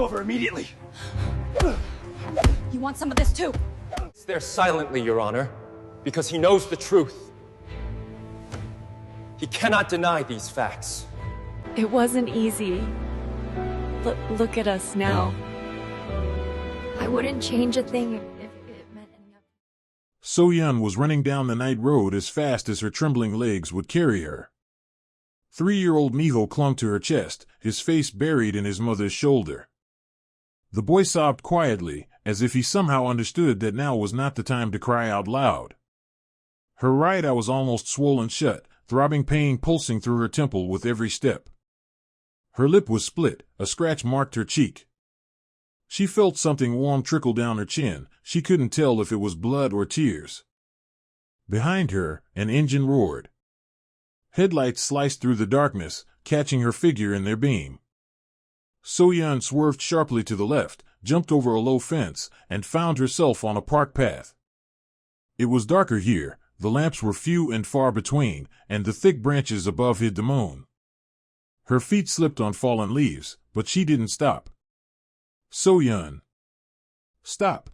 over immediately. You want some of this too? He's there silently, Your Honor, because he knows the truth. He cannot deny these facts. It wasn't easy. Look at us now. I wouldn't change a thing if it meant any of it. So-yeon was running down the night road as fast as her trembling legs would carry her. 3-year-old Minho clung to her chest, his face buried in his mother's shoulder. The boy sobbed quietly, as if he somehow understood that now was not the time to cry out loud. Her right eye was almost swollen shut, throbbing pain pulsing through her temple with every step. Her lip was split, a scratch marked her cheek. She felt something warm trickle down her chin. She couldn't tell if it was blood or tears. Behind her, an engine roared. Headlights sliced through the darkness, catching her figure in their beam. So-yeon swerved sharply to the left, jumped over a low fence, and found herself on a park path. It was darker here, the lamps were few and far between, and the thick branches above hid the moon. Her feet slipped on fallen leaves, but she didn't stop. So-yeon. Stop.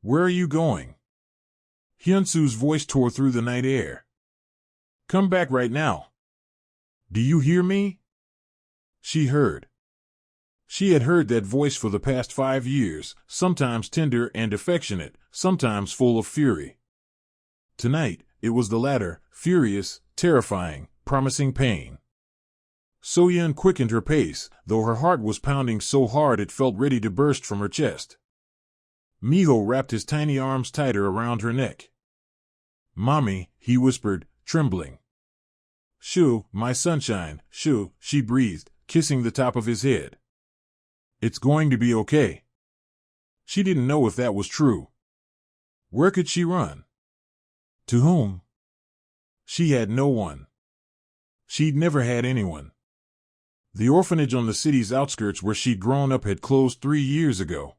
Where are you going? Hyunsu's voice tore through the night air. Come back right now. Do you hear me? She heard. She had heard that voice for the past 5 years, sometimes tender and affectionate, sometimes full of fury. Tonight, it was the latter, furious, terrifying, promising pain. So-yeon quickened her pace, though her heart was pounding so hard it felt ready to burst from her chest. Minho wrapped his tiny arms tighter around her neck. Mommy, he whispered, trembling. Shoo, my sunshine, shoo, she breathed, kissing the top of his head. It's going to be okay. She didn't know if that was true. Where could she run? To whom? She had no one. She'd never had anyone. The orphanage on the city's outskirts where she'd grown up had closed 3 years ago.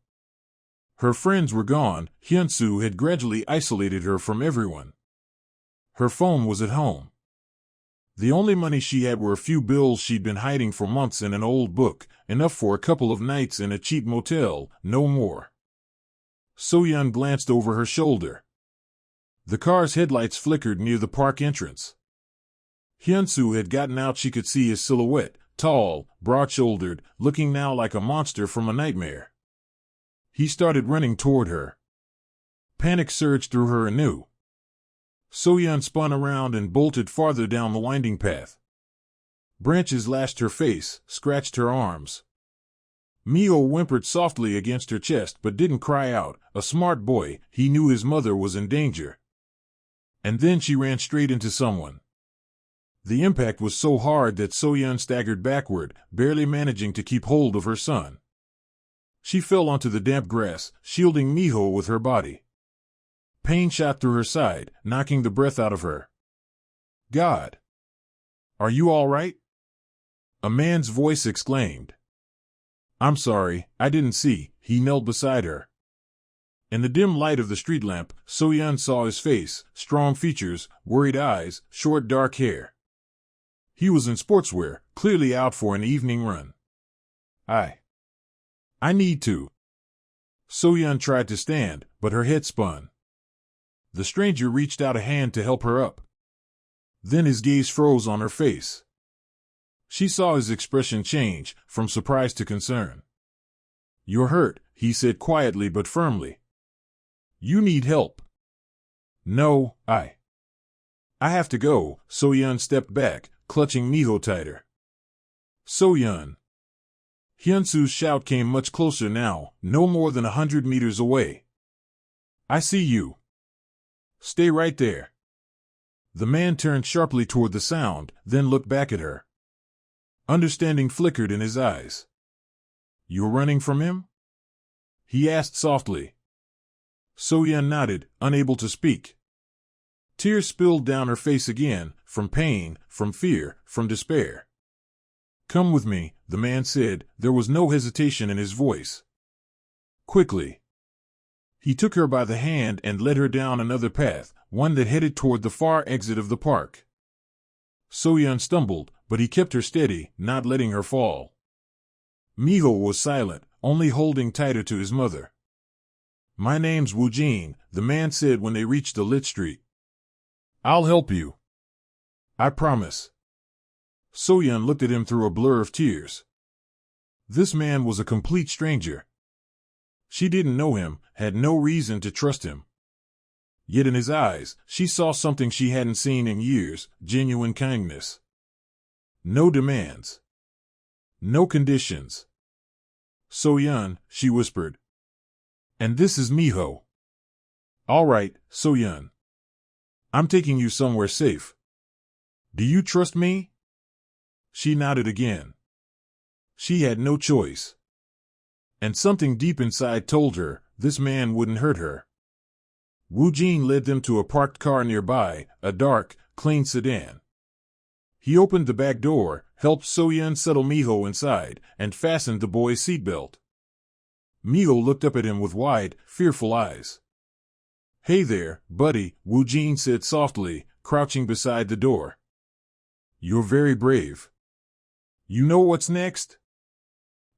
Her friends were gone. Hyunsu had gradually isolated her from everyone. Her phone was at home. The only money she had were a few bills she'd been hiding for months in an old book, enough for a couple of nights in a cheap motel, no more. So-yeon glanced over her shoulder. The car's headlights flickered near the park entrance. Hyunsu had gotten out. She could see his silhouette, tall, broad-shouldered, looking now like a monster from a nightmare. He started running toward her. Panic surged through her anew. So-yeon spun around and bolted farther down the winding path. Branches lashed her face, scratched her arms. Minho whimpered softly against her chest but didn't cry out. A smart boy, he knew his mother was in danger. And then she ran straight into someone. The impact was so hard that So-yeon staggered backward, barely managing to keep hold of her son. She fell onto the damp grass, shielding Minho with her body. Pain shot through her side, knocking the breath out of her. God! Are you all right? A man's voice exclaimed. I'm sorry, I didn't see. He knelt beside her. In the dim light of the street lamp, So-yeon saw his face, strong features, worried eyes, short dark hair. He was in sportswear, clearly out for an evening run. I need to. So-yeon tried to stand, but her head spun. The stranger reached out a hand to help her up. Then his gaze froze on her face. She saw his expression change, from surprise to concern. You're hurt, he said quietly but firmly. You need help. No, I have to go. So-yeon stepped back, clutching Minho tighter. So-yeon. Hyunsu's shout came much closer now, no more than 100 meters away. I see you. Stay right there. The man turned sharply toward the sound, then looked back at her. Understanding flickered in his eyes. You're running from him? He asked softly. So-yeon nodded, unable to speak. Tears spilled down her face again, from pain, from fear, from despair. Come with me, the man said. There was no hesitation in his voice. Quickly. He took her by the hand and led her down another path, one that headed toward the far exit of the park. So-yeon stumbled, but he kept her steady, not letting her fall. Minho was silent, only holding tighter to his mother. "My name's Woo-jin," the man said when they reached the lit street. "I'll help you. I promise." So-yeon looked at him through a blur of tears. This man was a complete stranger. She didn't know him, had no reason to trust him. Yet in his eyes, she saw something she hadn't seen in years, genuine kindness. No demands. No conditions. "So-yeon," she whispered. "And this is Minho." "All right, So-yeon. I'm taking you somewhere safe. Do you trust me?" She nodded again. She had no choice. And something deep inside told her this man wouldn't hurt her. Woo-jin led them to a parked car nearby, a dark, clean sedan. He opened the back door, helped So-yeon settle Minho inside, and fastened the boy's seatbelt. Minho looked up at him with wide, fearful eyes. "Hey there, buddy," Woo-jin said softly, crouching beside the door. "You're very brave. You know what's next?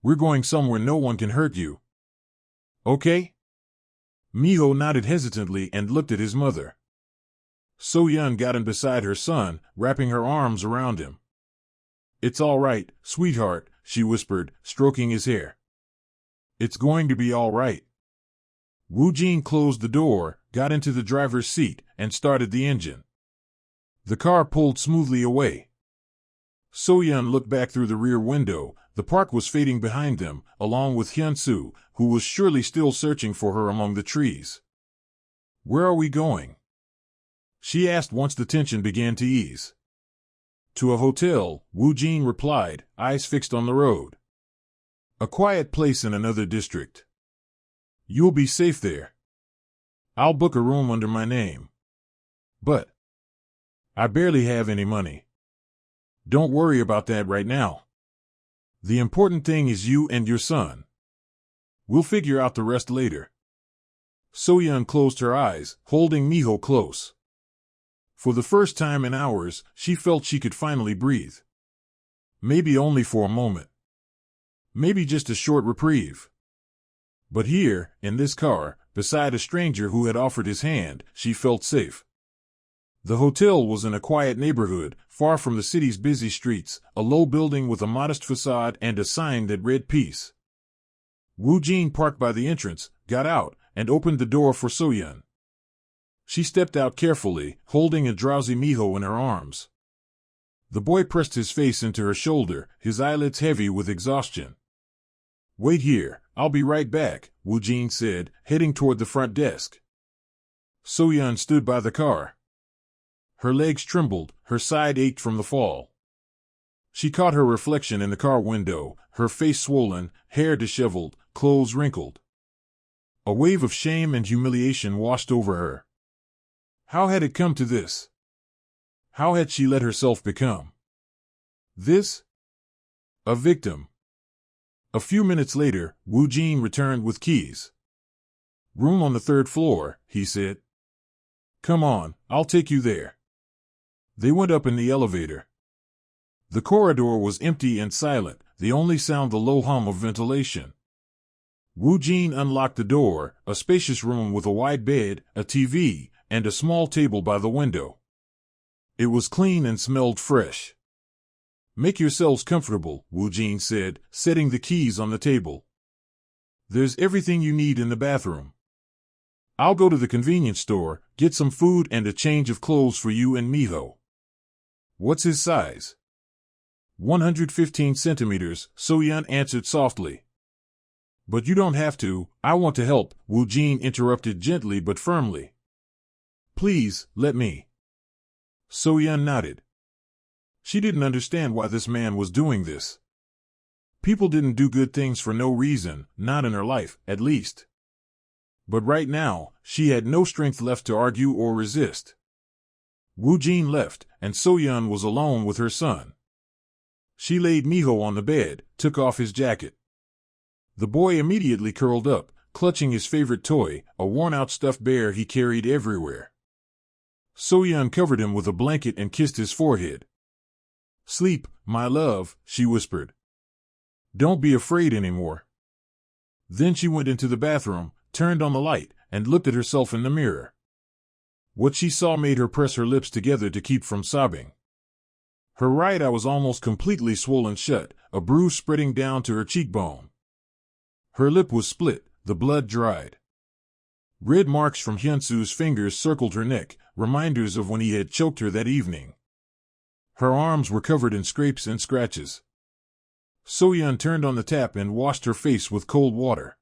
We're going somewhere no one can hurt you. Okay?" Minho nodded hesitantly and looked at his mother. So-yeon got in beside her son, wrapping her arms around him. "It's all right, sweetheart," she whispered, stroking his hair. "It's going to be all right." Woo-jin closed the door, got into the driver's seat, and started the engine. The car pulled smoothly away. So-yeon looked back through the rear window. The park was fading behind them, along with Hyun-soo, who was surely still searching for her among the trees. "Where are we going?" she asked once the tension began to ease. "To a hotel," Woo-jin replied, eyes fixed on the road. "A quiet place in another district. You'll be safe there. I'll book a room under my name. But I barely have any money. Don't worry about that right now. The important thing is you and your son. We'll figure out the rest later." So-yeon closed her eyes, holding Minho close. For the first time in hours, she felt she could finally breathe. Maybe only for a moment. Maybe just a short reprieve. But here, in this car, beside a stranger who had offered his hand, she felt safe. The hotel was in a quiet neighborhood, far from the city's busy streets, a low building with a modest facade and a sign that read peace. Woo-jin parked by the entrance, got out, and opened the door for So-yeon. She stepped out carefully, holding a drowsy Minho in her arms. The boy pressed his face into her shoulder, his eyelids heavy with exhaustion. "Wait here, I'll be right back," Woo-jin said, heading toward the front desk. So-yeon stood by the car. Her legs trembled, her side ached from the fall. She caught her reflection in the car window, her face swollen, hair disheveled, clothes wrinkled. A wave of shame and humiliation washed over her. How had it come to this? How had she let herself become this? A victim. A few minutes later, Woo-jin returned with keys. "Room on the 3rd floor," he said. "Come on, I'll take you there." They went up in the elevator. The corridor was empty and silent, the only sound the low hum of ventilation. Woo-jin unlocked the door, a spacious room with a wide bed, a TV, and a small table by the window. It was clean and smelled fresh. "Make yourselves comfortable," Woo-jin said, setting the keys on the table. "There's everything you need in the bathroom. I'll go to the convenience store, get some food and a change of clothes for you and Minho." "What's his size?" 115 centimeters, So-yeon answered softly. "But you don't have to, I want to help," Woo-jin interrupted gently but firmly. "Please, let me." So-yeon nodded. She didn't understand why this man was doing this. People didn't do good things for no reason, not in her life, at least. But right now, she had no strength left to argue or resist. Woo-jin left, and So-yeon was alone with her son. She laid Minho on the bed, took off his jacket. The boy immediately curled up, clutching his favorite toy, a worn-out stuffed bear he carried everywhere. So-yeon covered him with a blanket and kissed his forehead. "Sleep, my love," she whispered. Don't be afraid anymore. Then she went into the bathroom, turned on the light, and looked at herself in the mirror. What she saw made her press her lips together to keep from sobbing. Her right eye was almost completely swollen shut, a bruise spreading down to her cheekbone. Her lip was split, the blood dried. Red marks from Hyunsu's fingers circled her neck, reminders of when he had choked her that evening. Her arms were covered in scrapes and scratches. So-yeon turned on the tap and washed her face with cold water.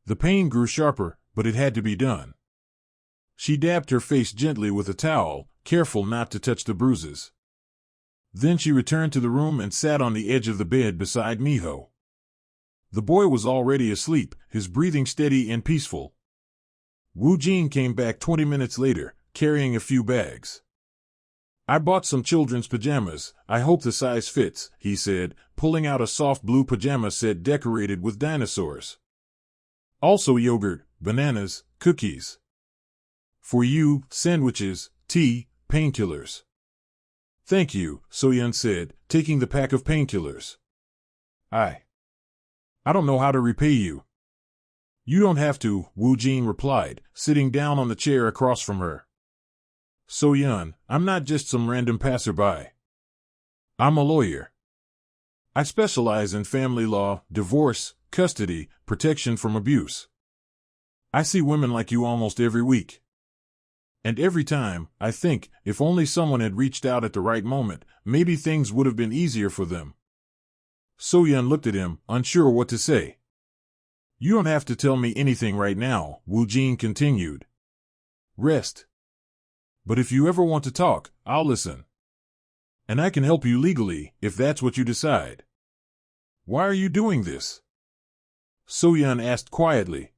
The pain grew sharper, but it had to be done. She dabbed her face gently with a towel, careful not to touch the bruises. Then she returned to the room and sat on the edge of the bed beside Minho. The boy was already asleep, his breathing steady and peaceful. Woo-jin came back 20 minutes later, carrying a few bags. I bought some children's pajamas, I hope the size fits, he said, pulling out a soft blue pajama set decorated with dinosaurs. Also yogurt, bananas, cookies. For you, sandwiches, tea, painkillers. Thank you, So-yeon said, taking the pack of painkillers. I don't know how to repay you. You don't have to, Woo-jin replied, sitting down on the chair across from her. So-yeon, I'm not just some random passerby. I'm a lawyer. I specialize in family law, divorce, custody, protection from abuse. I see women like you almost every week. And every time, I think, if only someone had reached out at the right moment, maybe things would have been easier for them. So-yeon looked at him, unsure what to say. You don't have to tell me anything right now, Woo-jin continued. Rest. But if you ever want to talk, I'll listen. And I can help you legally, if that's what you decide. Why are you doing this? So-yeon asked quietly.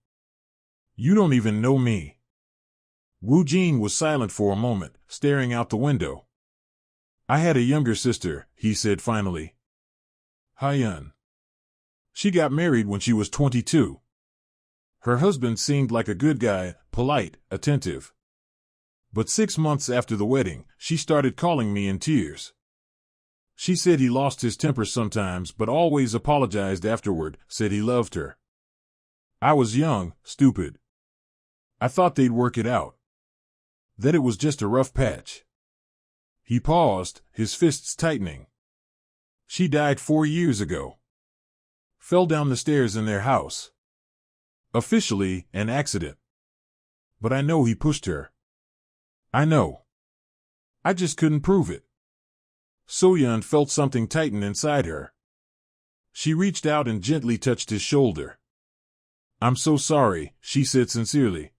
You don't even know me. Woo-jin was silent for a moment, staring out the window. I had a younger sister, he said finally. Hyun. She got married when she was 22. Her husband seemed like a good guy, polite, attentive. But 6 months after the wedding, she started calling me in tears. She said he lost his temper sometimes but always apologized afterward, said he loved her. I was young, stupid. I thought they'd work it out. That it was just a rough patch. He paused, his fists tightening. She died 4 years ago. Fell down the stairs in their house. Officially, an accident. But I know he pushed her. I know. I just couldn't prove it. So-yeon felt something tighten inside her. She reached out and gently touched his shoulder. I'm so sorry, she said sincerely.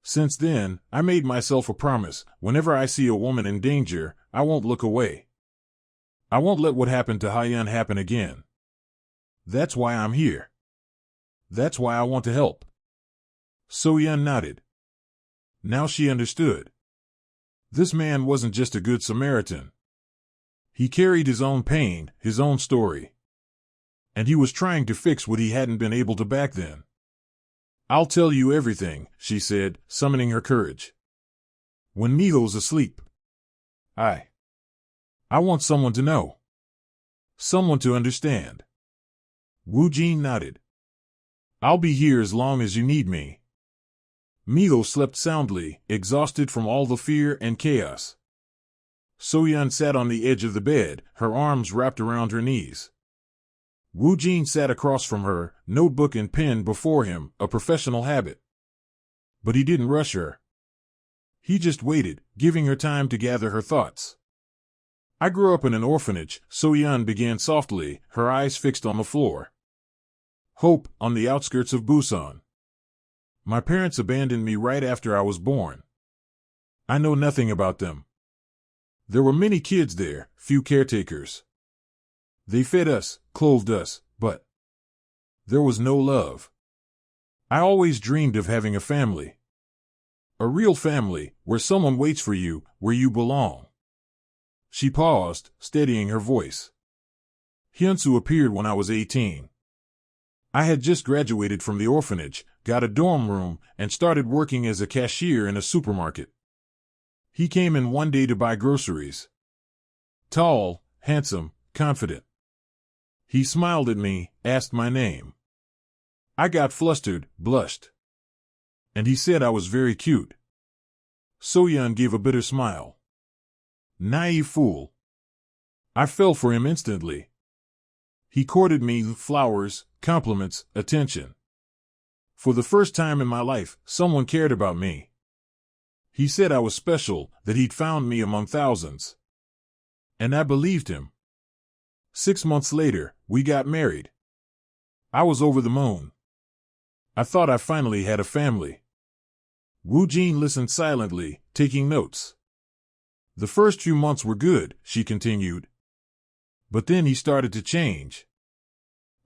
Since then, I made myself a promise, whenever I see a woman in danger, I won't look away. I won't let what happened to Hyun happen again. That's why I'm here. That's why I want to help. So-yeon nodded. Now she understood. This man wasn't just a good Samaritan. He carried his own pain, his own story. And he was trying to fix what he hadn't been able to back then. I'll tell you everything, she said, summoning her courage. When Minho's asleep. I want someone to know. Someone to understand. Woo-jin nodded. I'll be here as long as you need me. Minho slept soundly, exhausted from all the fear and chaos. So-yeon sat on the edge of the bed, her arms wrapped around her knees. Woo-jin sat across from her, notebook and pen before him, a professional habit. But he didn't rush her. He just waited, giving her time to gather her thoughts. I grew up in an orphanage, So-yeon began softly, her eyes fixed on the floor. Hope, on the outskirts of Busan. My parents abandoned me right after I was born. I know nothing about them. There were many kids there, few caretakers. They fed us, clothed us, but there was no love. I always dreamed of having a family. A real family, where someone waits for you, where you belong. She paused, steadying her voice. Hyunsu appeared when I was 18. I had just graduated from the orphanage, got a dorm room, and started working as a cashier in a supermarket. He came in one day to buy groceries. Tall, handsome, confident. He smiled at me, asked my name. I got flustered, blushed. And he said I was very cute. So-yeon gave a bitter smile. Naive fool. I fell for him instantly. He courted me with flowers, compliments, attention. For the first time in my life, someone cared about me. He said I was special, that he'd found me among thousands. And I believed him. 6 months later, we got married. I was over the moon. I thought I finally had a family. Woo-jin listened silently, taking notes. The first few months were good, she continued. But then he started to change.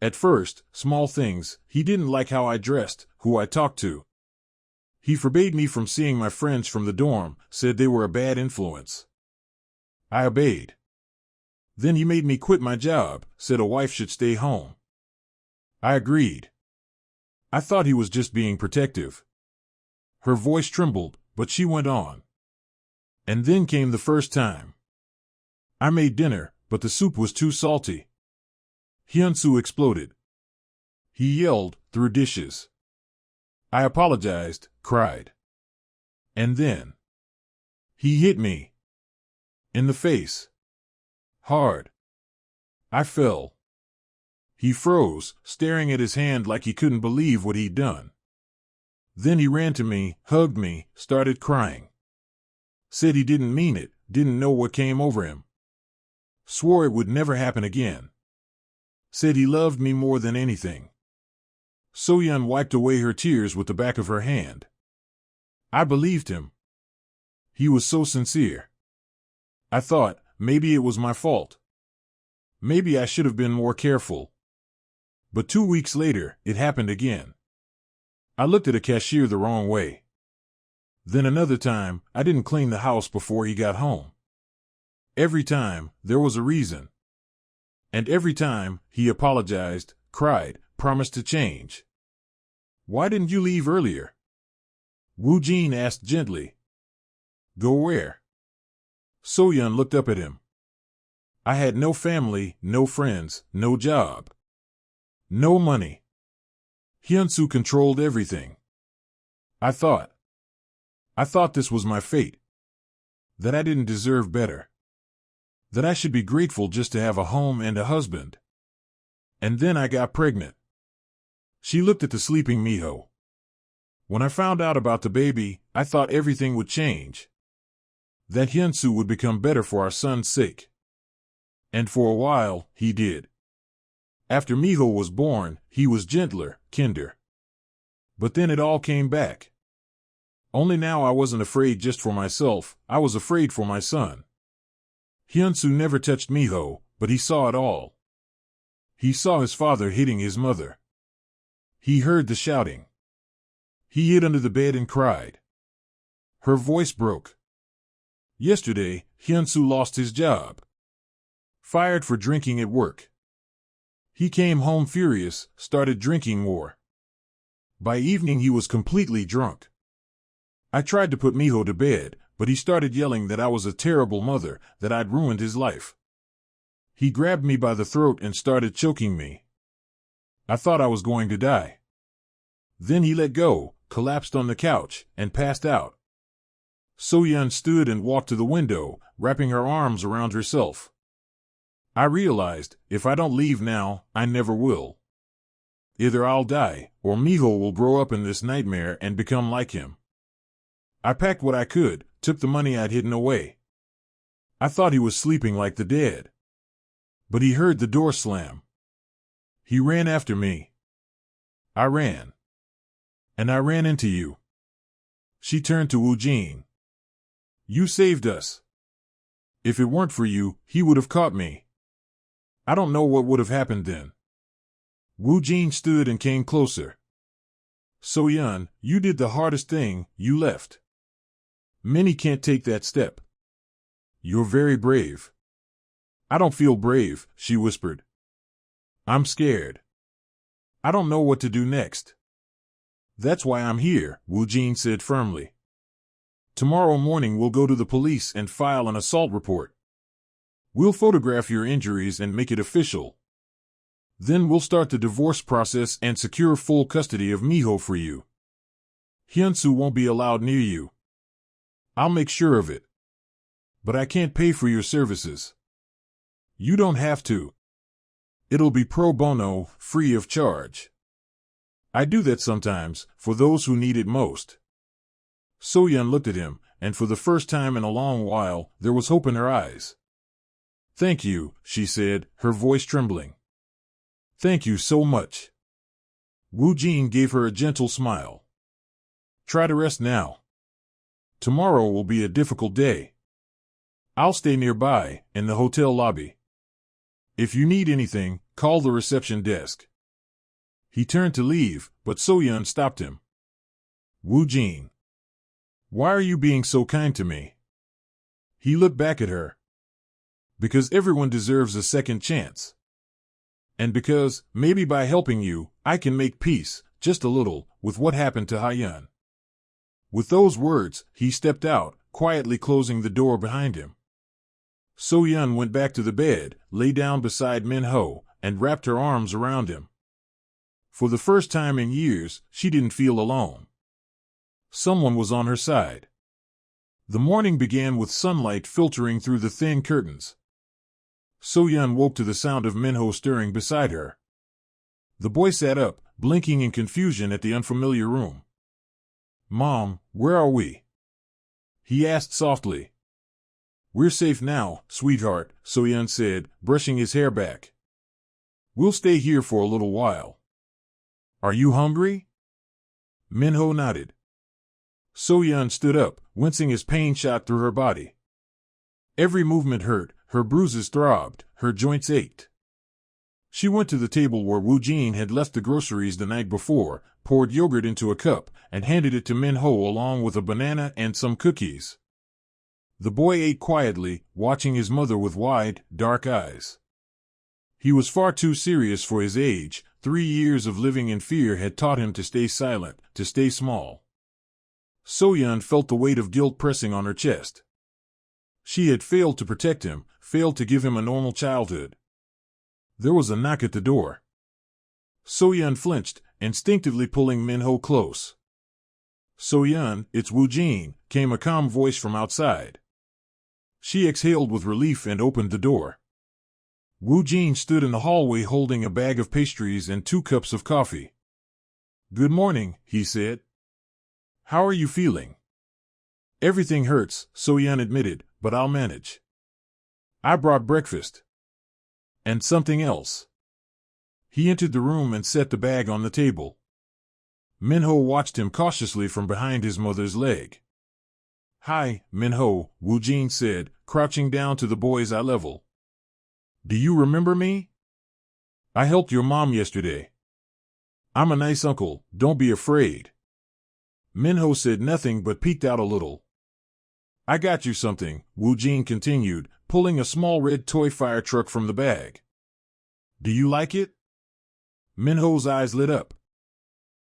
At first, small things, he didn't like how I dressed, who I talked to. He forbade me from seeing my friends from the dorm, said they were a bad influence. I obeyed. Then he made me quit my job, said a wife should stay home. I agreed. I thought he was just being protective. Her voice trembled, but she went on. And then came the first time. I made dinner, but the soup was too salty. Hyun-soo exploded. He yelled, threw dishes. I apologized, cried. And then he hit me. In the face. Hard. I fell. He froze, staring at his hand like he couldn't believe what he'd done. Then he ran to me, hugged me, started crying. Said he didn't mean it, didn't know what came over him. Swore it would never happen again. Said he loved me more than anything. So-yeon wiped away her tears with the back of her hand. I believed him. He was so sincere. I thought, maybe it was my fault. Maybe I should have been more careful. But 2 weeks later, it happened again. I looked at a cashier the wrong way. Then another time, I didn't clean the house before he got home. Every time, there was a reason. And every time, he apologized, cried, promised to change. Why didn't you leave earlier? Woo-jin asked gently. Go where? So-yeon looked up at him. I had no family, no friends, no job. No money. Hyun-soo controlled everything. I thought this was my fate. That I didn't deserve better. That I should be grateful just to have a home and a husband. And then I got pregnant. She looked at the sleeping Minho. When I found out about the baby, I thought everything would change. That Hyun-soo would become better for our son's sake. And for a while, he did. After Minho was born, he was gentler, kinder. But then it all came back. Only now I wasn't afraid just for myself, I was afraid for my son. Hyun-soo never touched Minho, but he saw it all. He saw his father hitting his mother. He heard the shouting. He hid under the bed and cried. Her voice broke. Yesterday, Hyun-soo lost his job. Fired for drinking at work. He came home furious, started drinking more. By evening he was completely drunk. I tried to put Minho to bed, but he started yelling that I was a terrible mother, that I'd ruined his life. He grabbed me by the throat and started choking me. I thought I was going to die. Then he let go, collapsed on the couch, and passed out. So-yeon stood and walked to the window, wrapping her arms around herself. I realized, if I don't leave now, I never will. Either I'll die, or Minho will grow up in this nightmare and become like him. I packed what I could, took the money I'd hidden away. I thought he was sleeping like the dead. But he heard the door slam. He ran after me. I ran. And I ran into you. She turned to Woo-jin. You saved us. If it weren't for you, he would have caught me. I don't know what would have happened then. Woo-jin stood and came closer. So-yeon, you did the hardest thing, you left. Many can't take that step. You're very brave. I don't feel brave, she whispered. I'm scared. I don't know what to do next. That's why I'm here, Woo-jin said firmly. Tomorrow morning we'll go to the police and file an assault report. We'll photograph your injuries and make it official. Then we'll start the divorce process and secure full custody of Minho for you. Hyunsu won't be allowed near you. I'll make sure of it. But I can't pay for your services. You don't have to. It'll be pro bono, free of charge. I do that sometimes, for those who need it most. So-yeon looked at him, and for the first time in a long while, there was hope in her eyes. Thank you, she said, her voice trembling. Thank you so much. Woo-jin gave her a gentle smile. Try to rest now. Tomorrow will be a difficult day. I'll stay nearby, in the hotel lobby. If you need anything, call the reception desk. He turned to leave, but So-yeon stopped him. Woo-jin. Why are you being so kind to me? He looked back at her. Because everyone deserves a second chance. And because, maybe by helping you, I can make peace, just a little, with what happened to Ha-yeon. With those words, he stepped out, quietly closing the door behind him. So-yeon went back to the bed, lay down beside Minho, and wrapped her arms around him. For the first time in years, she didn't feel alone. Someone was on her side. The morning began with sunlight filtering through the thin curtains. So-yeon woke to the sound of Minho stirring beside her. The boy sat up, blinking in confusion at the unfamiliar room. Mom, where are we? He asked softly. We're safe now, sweetheart, So-yeon said, brushing his hair back. We'll stay here for a little while. Are you hungry? Minho nodded. So-yeon stood up, wincing as pain shot through her body. Every movement hurt, her bruises throbbed, her joints ached. She went to the table where Woo-jin had left the groceries the night before, poured yogurt into a cup, and handed it to Minho along with a banana and some cookies. The boy ate quietly, watching his mother with wide, dark eyes. He was far too serious for his age. 3 years of living in fear had taught him to stay silent, to stay small. So-yeon felt the weight of guilt pressing on her chest. She had failed to protect him, failed to give him a normal childhood. There was a knock at the door. So-yeon flinched, instinctively pulling Minho close. So-yeon, it's Woo-jin, came a calm voice from outside. She exhaled with relief and opened the door. Woo-jin stood in the hallway holding a bag of pastries and 2 cups of coffee. Good morning, he said. How are you feeling? Everything hurts, So-yeon admitted, but I'll manage. I brought breakfast. And something else. He entered the room and set the bag on the table. Minho watched him cautiously from behind his mother's leg. Hi, Minho, Woo-jin said, crouching down to the boy's eye level. Do you remember me? I helped your mom yesterday. I'm a nice uncle, don't be afraid. Minho said nothing but peeked out a little. I got you something, Woo-jin continued, pulling a small red toy fire truck from the bag. Do you like it? Minho's eyes lit up.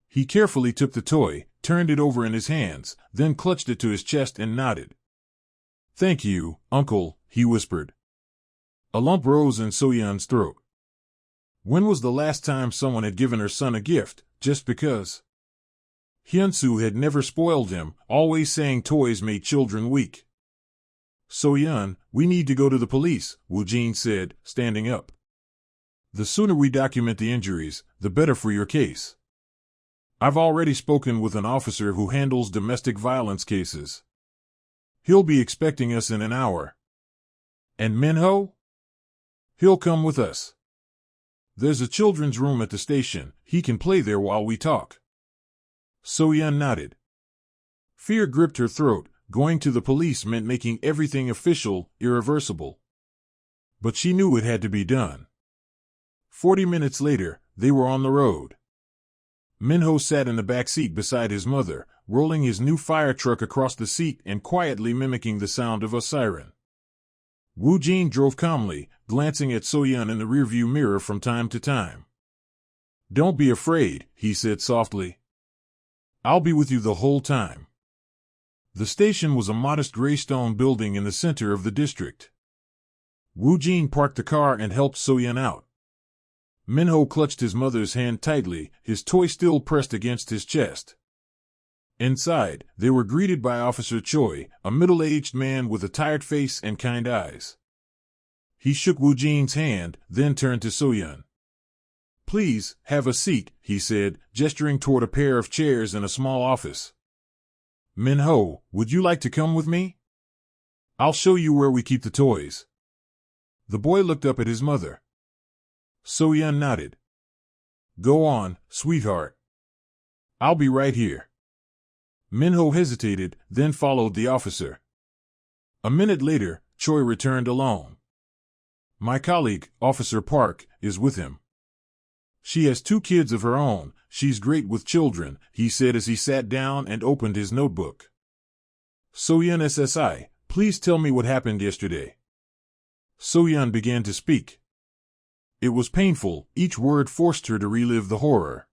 He carefully took the toy, turned it over in his hands, then clutched it to his chest and nodded. Thank you, uncle, he whispered. A lump rose in So-yeon's throat. When was the last time someone had given her son a gift, just because? Hyunsu had never spoiled him, always saying toys made children weak. So-yeon, we need to go to the police, Woo-jin said, standing up. The sooner we document the injuries, the better for your case. I've already spoken with an officer who handles domestic violence cases. He'll be expecting us in an hour. And Minho? He'll come with us. There's a children's room at the station, he can play there while we talk. So-yeon nodded. Fear gripped her throat. Going to the police meant making everything official, irreversible. But she knew it had to be done. 40 minutes later, they were on the road. Minho sat in the back seat beside his mother, rolling his new fire truck across the seat and quietly mimicking the sound of a siren. Woo-jin drove calmly, glancing at So-yeon in the rearview mirror from time to time. Don't be afraid, he said softly. I'll be with you the whole time. The station was a modest gray stone building in the center of the district. Woo-jin parked the car and helped So-yeon out. Minho clutched his mother's hand tightly, his toy still pressed against his chest. Inside, they were greeted by Officer Choi, a middle-aged man with a tired face and kind eyes. He shook Woo Jin's hand, then turned to So-yeon. "Please, have a seat," he said, gesturing toward a pair of chairs in a small office. "Minho, would you like to come with me? I'll show you where we keep the toys." The boy looked up at his mother. So-yeon nodded. "Go on, sweetheart. I'll be right here." Minho hesitated, then followed the officer. A minute later, Choi returned alone. "My colleague, Officer Park, is with him. She has 2 kids of her own. She's great with children," he said as he sat down and opened his notebook. "So-yeon SSI, please tell me what happened yesterday." So-yeon began to speak. It was painful, each word forced her to relive the horror.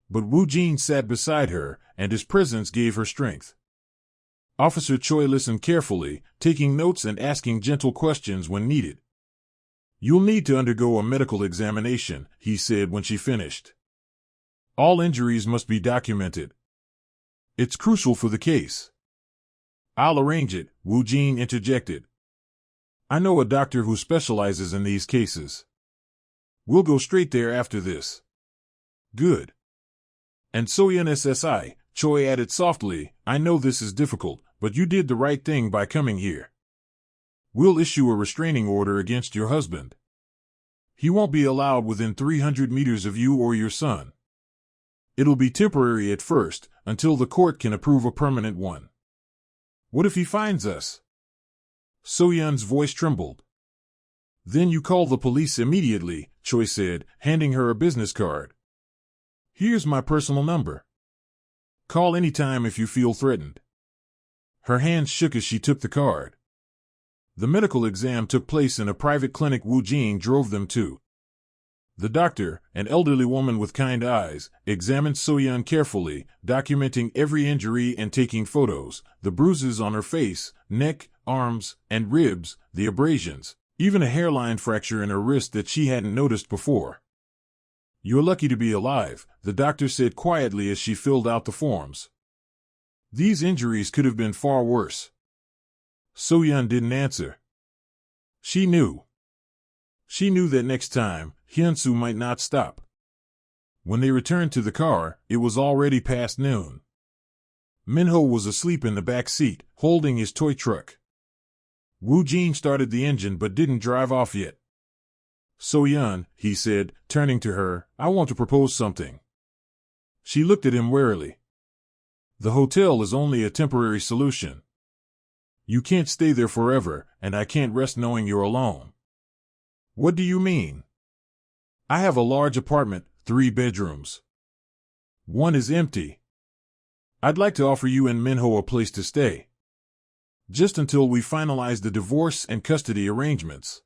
But Woo Jin sat beside her, and his presence gave her strength. Officer Choi listened carefully, taking notes and asking gentle questions when needed. "You'll need to undergo a medical examination," he said when she finished. "All injuries must be documented. It's crucial for the case." "I'll arrange it," Woo Jin interjected. "I know a doctor who specializes in these cases. We'll go straight there after this." "Good. And So-yeon SSI," Choi added softly, "I know this is difficult, but you did the right thing by coming here. We'll issue a restraining order against your husband. He won't be allowed within 300 meters of you or your son. It'll be temporary at first, until the court can approve a permanent one." "What if he finds us?" So-yeon's voice trembled. "Then you call the police immediately," Choi said, handing her a business card. "Here's my personal number. Call anytime if you feel threatened." Her hands shook as she took the card. The medical exam took place in a private clinic Woo Jin drove them to. The doctor, an elderly woman with kind eyes, examined So-yeon carefully, documenting every injury and taking photos, the bruises on her face, neck, arms, and ribs, the abrasions, even a hairline fracture in her wrist that she hadn't noticed before. "You're lucky to be alive," the doctor said quietly as she filled out the forms. "These injuries could have been far worse." So-yeon didn't answer. She knew. She knew that next time, Hyun-soo might not stop. When they returned to the car, it was already past noon. Minho was asleep in the back seat, holding his toy truck. Woo Jin started the engine but didn't drive off yet. "So-yeon," he said, turning to her, "I want to propose something." She looked at him warily. "The hotel is only a temporary solution. You can't stay there forever, and I can't rest knowing you're alone." "What do you mean?" "I have a large apartment, 3 bedrooms. One is empty. I'd like to offer you and Minho a place to stay. Just until we finalize the divorce and custody arrangements.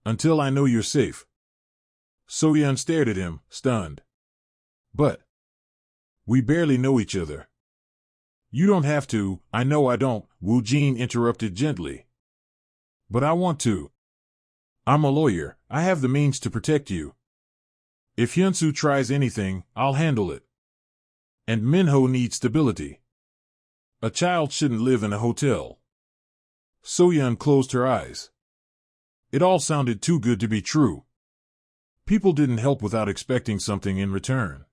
Until I know you're safe." So-yeon stared at him, stunned. "But we barely know each other." "You don't have to, I know I don't," Woo Jin interrupted gently. "But I want to. I'm a lawyer, I have the means to protect you. If Hyun-soo tries anything, I'll handle it. And Minho needs stability. A child shouldn't live in a hotel." So-yeon closed her eyes. It all sounded too good to be true. People didn't help without expecting something in return.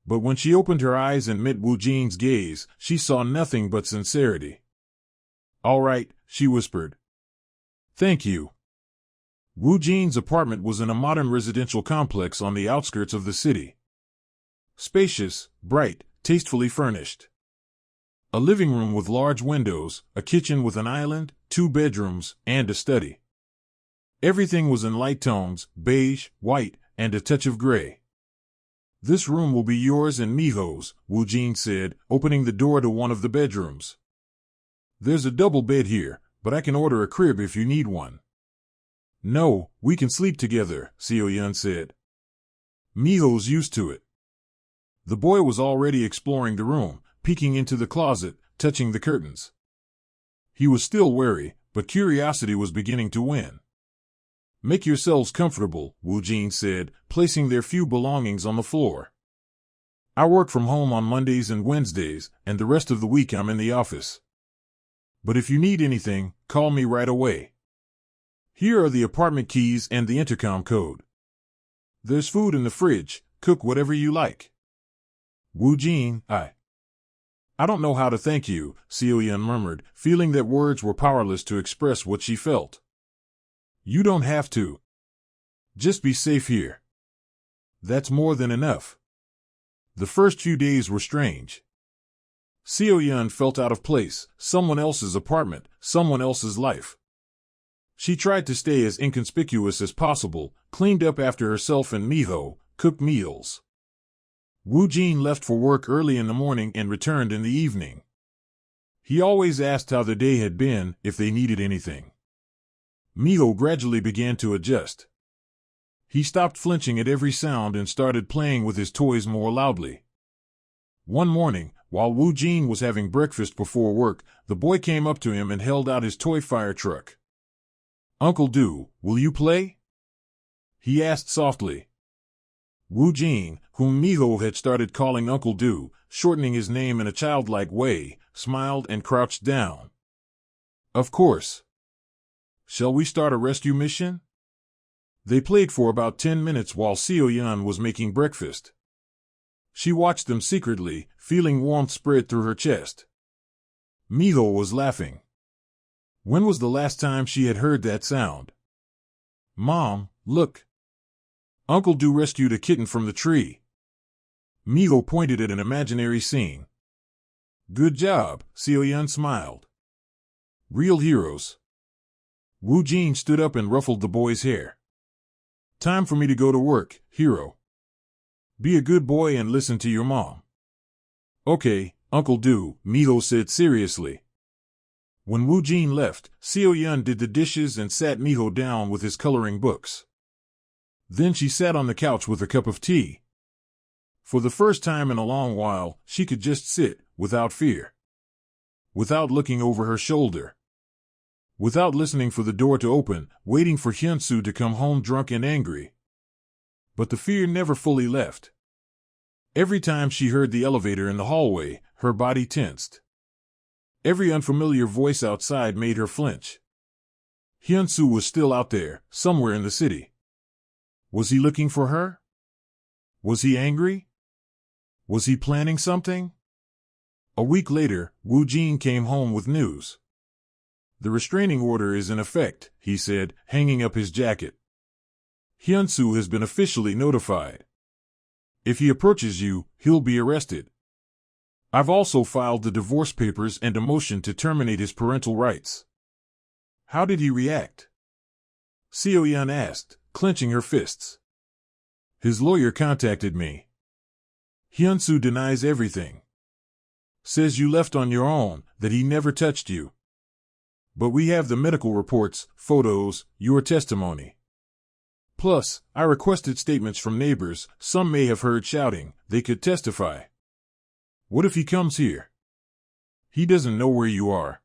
But when she opened her eyes and met Woo Jin's gaze, she saw nothing but sincerity. "All right," she whispered. "Thank you." Woo Jin's apartment was in a modern residential complex on the outskirts of the city. Spacious, bright, tastefully furnished. A living room with large windows, a kitchen with an island, 2 bedrooms, and a study. Everything was in light tones, beige, white, and a touch of gray. "This room will be yours and Minho's," Woo Jin said, opening the door to one of the bedrooms. "There's a double bed here, but I can order a crib if you need one." "No, we can sleep together," So-yeon said. "Minho's used to it." The boy was already exploring the room, peeking into the closet, touching the curtains. He was still wary, but curiosity was beginning to win. Make yourselves comfortable, Woo-jin said, placing their few belongings on the floor. I work from home on Mondays and Wednesdays, and the rest of the week I'm in the office. But if you need anything, call me right away. Here are the apartment keys and the intercom code. There's food in the fridge, cook whatever you like. Woo-jin, I don't know how to thank you, So-yeon murmured, feeling that words were powerless to express what she felt. You don't have to. Just be safe here. That's more than enough. The first few days were strange. So-yeon felt out of place, someone else's apartment, someone else's life. She tried to stay as inconspicuous as possible, cleaned up after herself and Minho, cooked meals. Woo-jin left for work early in the morning and returned in the evening. He always asked how the day had been, if they needed anything. Minho gradually began to adjust. He stopped flinching at every sound and started playing with his toys more loudly. One morning, while Woo-jin was having breakfast before work, the boy came up to him and held out his toy fire truck. Uncle Do, will you play? He asked softly. Woo-jin, whom Minho had started calling Uncle Do, shortening his name in a childlike way, smiled and crouched down. Of course. Shall we start a rescue mission? They played for about 10 minutes while So-yeon was making breakfast. She watched them secretly, feeling warmth spread through her chest. Minho was laughing. When was the last time she had heard that sound? Mom, look. Uncle Do rescued a kitten from the tree. Minho pointed at an imaginary scene. Good job, So-yeon smiled. Real heroes. Woo-jin stood up and ruffled the boy's hair. Time for me to go to work, hero. Be a good boy and listen to your mom. Okay, Uncle Do, Minho said seriously. When Woo-jin left, So-yeon did the dishes and sat Minho down with his coloring books. Then she sat on the couch with a cup of tea. For the first time in a long while, she could just sit, without fear. Without looking over her shoulder. Without listening for the door to open, waiting for Hyun-soo to come home drunk and angry. But the fear never fully left. Every time she heard the elevator in the hallway, her body tensed. Every unfamiliar voice outside made her flinch. Hyun-soo was still out there, somewhere in the city. Was he looking for her? Was he angry? Was he planning something? A week later, Woo-jin came home with news. The restraining order is in effect, he said, hanging up his jacket. Hyun-soo has been officially notified. If he approaches you, he'll be arrested. I've also filed the divorce papers and a motion to terminate his parental rights. How did he react? So-yeon asked, clenching her fists. His lawyer contacted me. Hyun-soo denies everything. Says you left on your own, that he never touched you. But we have the medical reports, photos, your testimony. Plus, I requested statements from neighbors, some may have heard shouting, they could testify. What if he comes here? He doesn't know where you are.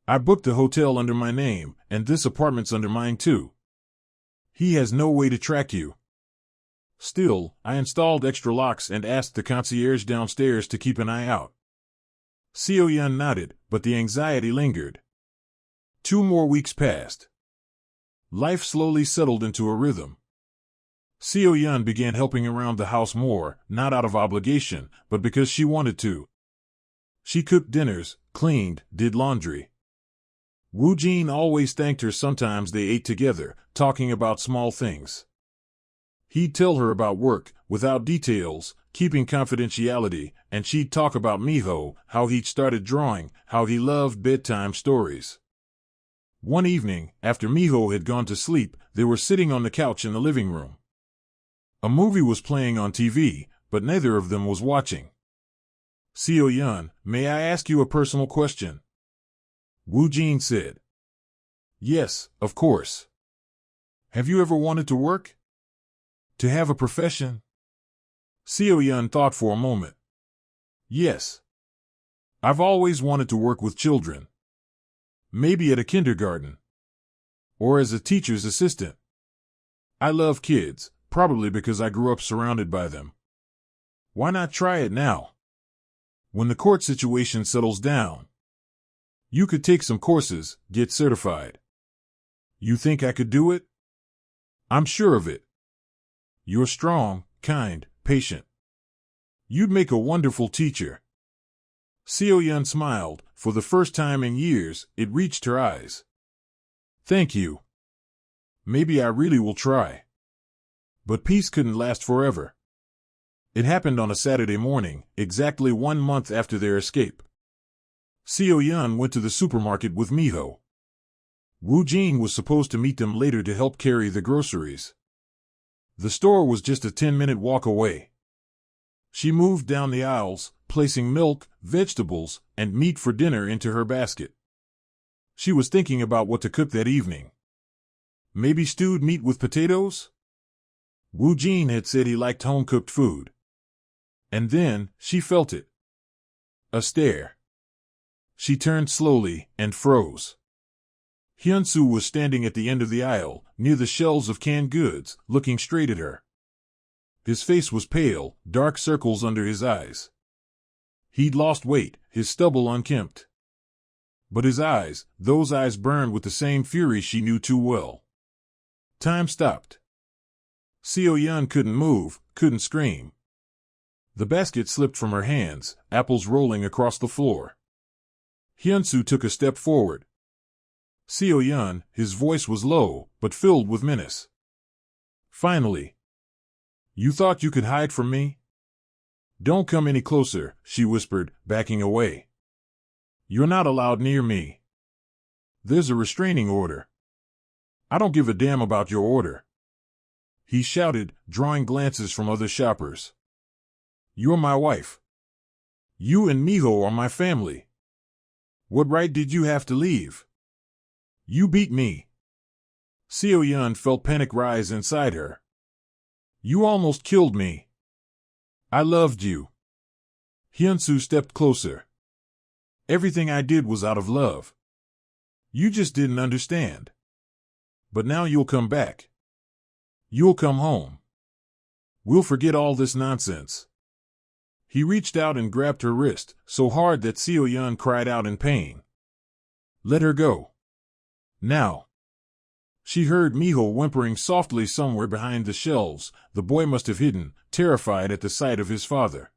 I booked the hotel under my name, and this apartment's under mine too. He has no way to track you. Still, I installed extra locks and asked the concierge downstairs to keep an eye out. So-yeon nodded, but the anxiety lingered. 2 more weeks passed. Life slowly settled into a rhythm. So-yeon began helping around the house more, not out of obligation, but because she wanted to. She cooked dinners, cleaned, did laundry. Woo-jin always thanked her. Sometimes they ate together, talking about small things. He'd tell her about work, without details, keeping confidentiality, and she'd talk about Minho, how he'd started drawing, how he loved bedtime stories. One evening, after Minho had gone to sleep, they were sitting on the couch in the living room. A movie was playing on TV, but neither of them was watching. So-yeon, may I ask you a personal question? Woo-jin said. Yes, of course. Have you ever wanted to work? To have a profession? So-yeon thought for a moment. Yes. I've always wanted to work with children. Maybe at a kindergarten. Or as a teacher's assistant. I love kids, probably because I grew up surrounded by them. Why not try it now? When the court situation settles down, you could take some courses, get certified. You think I could do it? I'm sure of it. You're strong, kind, patient. You'd make a wonderful teacher. So-yeon smiled. For the first time in years, it reached her eyes. Thank you. Maybe I really will try. But peace couldn't last forever. It happened on a Saturday morning, exactly 1 month after their escape. So-yeon went to the supermarket with Minho. Woo-jin was supposed to meet them later to help carry the groceries. The store was just a 10-minute walk away. She moved down the aisles, placing milk, vegetables, and meat for dinner into her basket. She was thinking about what to cook that evening. Maybe stewed meat with potatoes? Woo-jin had said he liked home-cooked food. And then, she felt it. A stare. She turned slowly, and froze. Hyun-soo was standing at the end of the aisle, near the shelves of canned goods, looking straight at her. His face was pale, dark circles under his eyes. He'd lost weight, his stubble unkempt. But his eyes, those eyes burned with the same fury she knew too well. Time stopped. So-yeon couldn't move, couldn't scream. The basket slipped from her hands, apples rolling across the floor. Hyun-soo took a step forward. So-yeon, his voice was low, but filled with menace. Finally. You thought you could hide from me? Don't come any closer, she whispered, backing away. You're not allowed near me. There's a restraining order. I don't give a damn about your order. He shouted, drawing glances from other shoppers. You're my wife. You and Minho are my family. What right did you have to leave? You beat me. So-yeon felt panic rise inside her. You almost killed me. I loved you. Hyun-soo stepped closer. Everything I did was out of love. You just didn't understand. But now you'll come back. You'll come home. We'll forget all this nonsense. He reached out and grabbed her wrist, so hard that So-yeon cried out in pain. Let her go. Now. She heard Minho whimpering softly somewhere behind the shelves. The boy must have hidden, terrified at the sight of his father.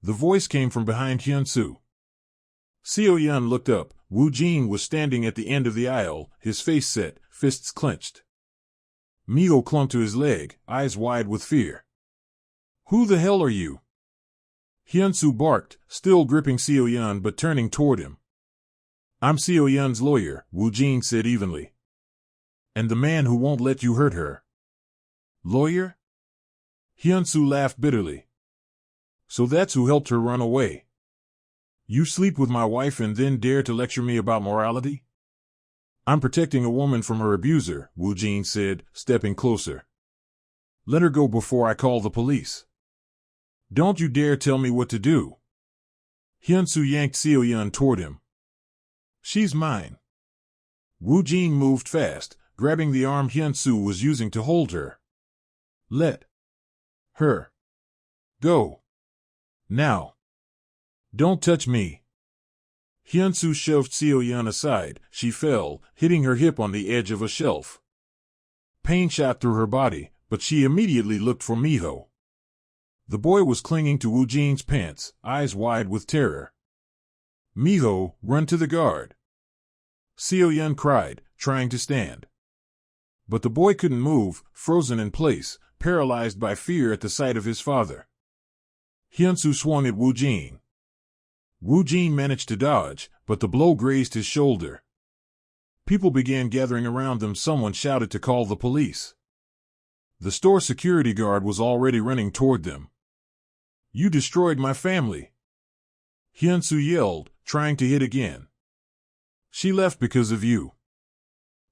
The voice came from behind Hyun-soo. So-yeon looked up. Woo-jin was standing at the end of the aisle, his face set, fists clenched. Minho clung to his leg, eyes wide with fear. Who the hell are you? Hyun-soo barked, still gripping So-yeon but turning toward him. I'm So-yeon's lawyer, Woo-jin said evenly. And the man who won't let you hurt her. Lawyer? Hyun-soo laughed bitterly. So that's who helped her run away. You sleep with my wife and then dare to lecture me about morality? I'm protecting a woman from her abuser, Woo-jin said, stepping closer. Let her go before I call the police. Don't you dare tell me what to do. Hyun-soo yanked So-yeon toward him. She's mine. Woo-jin moved fast, grabbing the arm Hyun-soo was using to hold her. Let her go. Now. Don't touch me. Hyun-soo shoved So-yeon aside. She fell, hitting her hip on the edge of a shelf. Pain shot through her body, but she immediately looked for Minho. The boy was clinging to Woo-jin's pants, eyes wide with terror. Minho, run to the guard. So-yeon cried, trying to stand. But the boy couldn't move, frozen in place, paralyzed by fear at the sight of his father. Hyun-soo swung at Woo-jin. Woo-jin managed to dodge, but the blow grazed his shoulder. People began gathering around them. Someone shouted to call the police. The store security guard was already running toward them. You destroyed my family. Hyun-soo yelled, trying to hit again. She left because of you.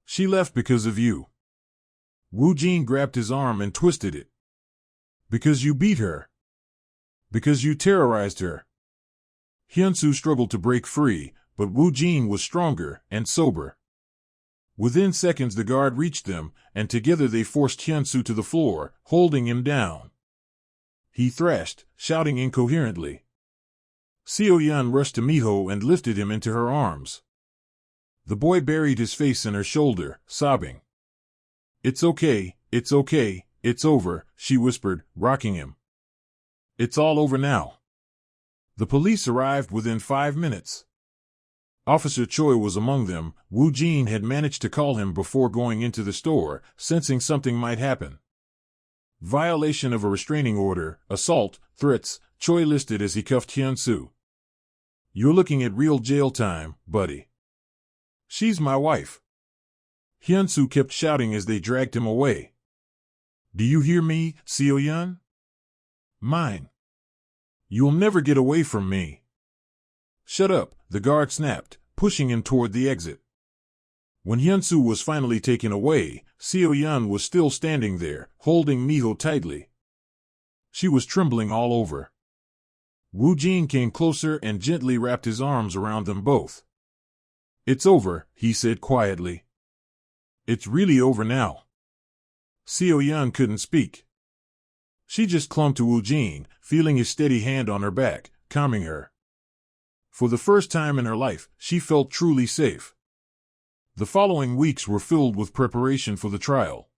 She left because of you. Woo-jin grabbed his arm and twisted it. Because you beat her. Because you terrorized her. Hyun-soo struggled to break free, but Woo-jin was stronger and sober. Within seconds the guard reached them, and together they forced Hyun-soo to the floor, holding him down. He thrashed, shouting incoherently. So-yeon rushed to Minho and lifted him into her arms. The boy buried his face in her shoulder, sobbing. "It's okay, it's okay, it's over," she whispered, rocking him. "It's all over now." The police arrived within 5 minutes. Officer Choi was among them. Woo-jin had managed to call him before going into the store, sensing something might happen. Violation of a restraining order, assault, threats, Choi listed as he cuffed Hyun-soo. "You're looking at real jail time, buddy." "She's my wife." Hyun-soo kept shouting as they dragged him away. "Do you hear me, So-yeon? Mine. You'll never get away from me." "Shut up," the guard snapped, pushing him toward the exit. When Hyun-soo was finally taken away, So-yeon was still standing there, holding Minho tightly. She was trembling all over. Woo-jin came closer and gently wrapped his arms around them both. "It's over," he said quietly. "It's really over now." So-yeon couldn't speak. She just clung to Woo-jin, feeling his steady hand on her back, calming her. For the first time in her life, she felt truly safe. The following weeks were filled with preparation for the trial.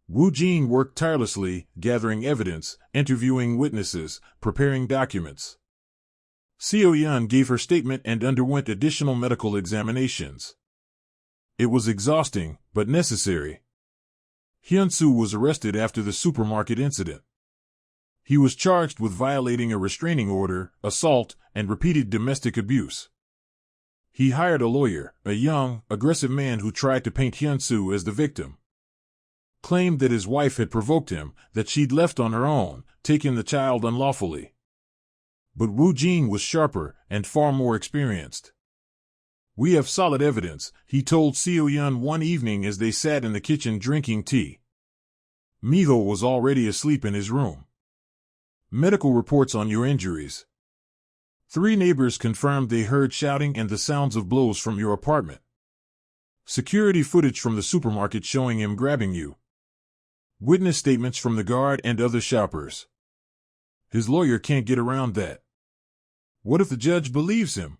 Woo-jin worked tirelessly, gathering evidence, interviewing witnesses, preparing documents. So-yeon gave her statement and underwent additional medical examinations. It was exhausting, but necessary. Hyun-soo was arrested after the supermarket incident. He was charged with violating a restraining order, assault, and repeated domestic abuse. He hired a lawyer, a young, aggressive man who tried to paint Hyun-soo as the victim. Claimed that his wife had provoked him, that she'd left on her own, taken the child unlawfully. But Woo-jin was sharper and far more experienced. "We have solid evidence," he told So-yeon one evening as they sat in the kitchen drinking tea. Minho was already asleep in his room. "Medical reports on your injuries. 3 neighbors confirmed they heard shouting and the sounds of blows from your apartment. Security footage from the supermarket showing him grabbing you. Witness statements from the guard and other shoppers." His lawyer can't get around that. "What if the judge believes him?"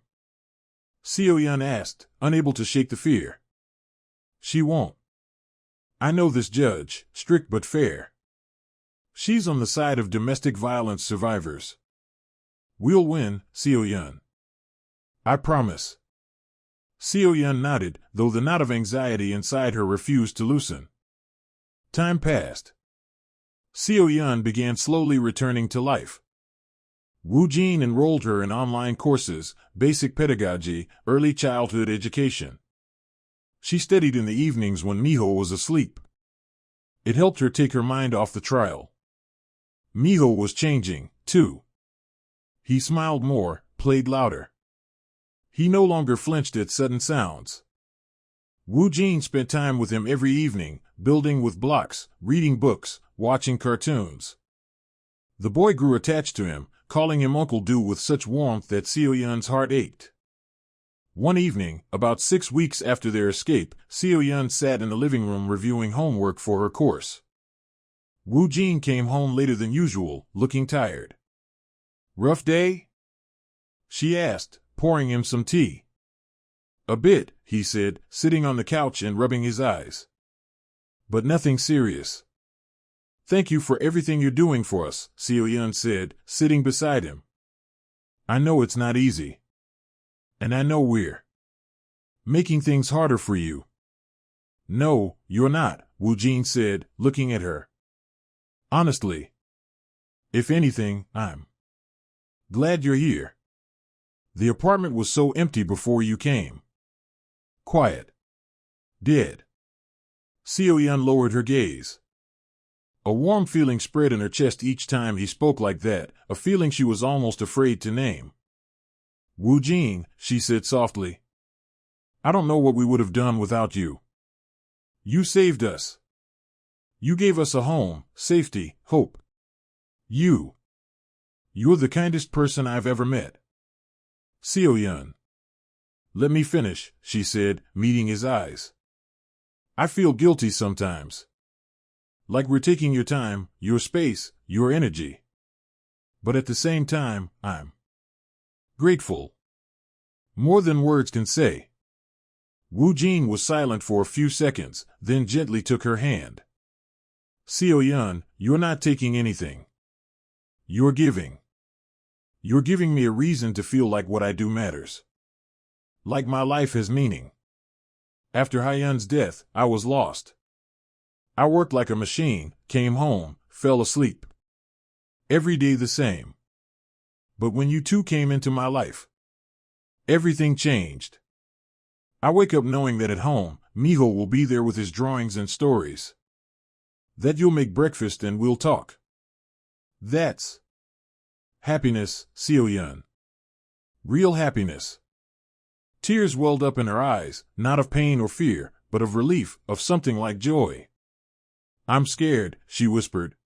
So-yeon asked, unable to shake the fear. "She won't. I know this judge, strict but fair. She's on the side of domestic violence survivors. We'll win, So-yeon. I promise." So-yeon nodded, though the knot of anxiety inside her refused to loosen. Time passed. So-yeon began slowly returning to life. Woo-jin enrolled her in online courses, basic pedagogy, early childhood education. She studied in the evenings when Minho was asleep. It helped her take her mind off the trial. Minho was changing, too. He smiled more, played louder. He no longer flinched at sudden sounds. Woo-jin spent time with him every evening, building with blocks, reading books, watching cartoons. The boy grew attached to him, calling him Uncle Do with such warmth that So-yeon's heart ached. One evening, about 6 weeks after their escape, So-yeon sat in the living room reviewing homework for her course. Woo-jin came home later than usual, looking tired. "Rough day?" she asked, pouring him some tea. "A bit," he said, sitting on the couch and rubbing his eyes. "But nothing serious." "Thank you for everything you're doing for us," So-yeon said, sitting beside him. "I know it's not easy. And I know we're making things harder for you." "No, you're not," Woo-jin said, looking at her. "Honestly. If anything, I'm glad you're here. The apartment was so empty before you came. Quiet. Dead." So-yeon lowered her gaze. A warm feeling spread in her chest each time he spoke like that, a feeling she was almost afraid to name. "Woo-jin," she said softly. "I don't know what we would have done without you. You saved us. You gave us a home, safety, hope. You're the kindest person I've ever met." So-yeon. "Let me finish," she said, meeting his eyes. I feel guilty sometimes. Like we're taking your time, your space, your energy. But at the same time, I'm grateful. More than words can say. Woo Jin was silent for a few seconds, then gently took her hand. So-yeon, you're not taking anything. You're giving. You're giving me a reason to feel like what I do matters. Like my life has meaning. After Hyun's death, I was lost. I worked like a machine, came home, fell asleep. Every day the same. But when you two came into my life, everything changed. I wake up knowing that at home, Minho will be there with his drawings and stories. That you'll make breakfast and we'll talk. That's happiness, So-yeon. Real happiness. Tears welled up in her eyes, not of pain or fear, but of relief, of something like joy. I'm scared, she whispered.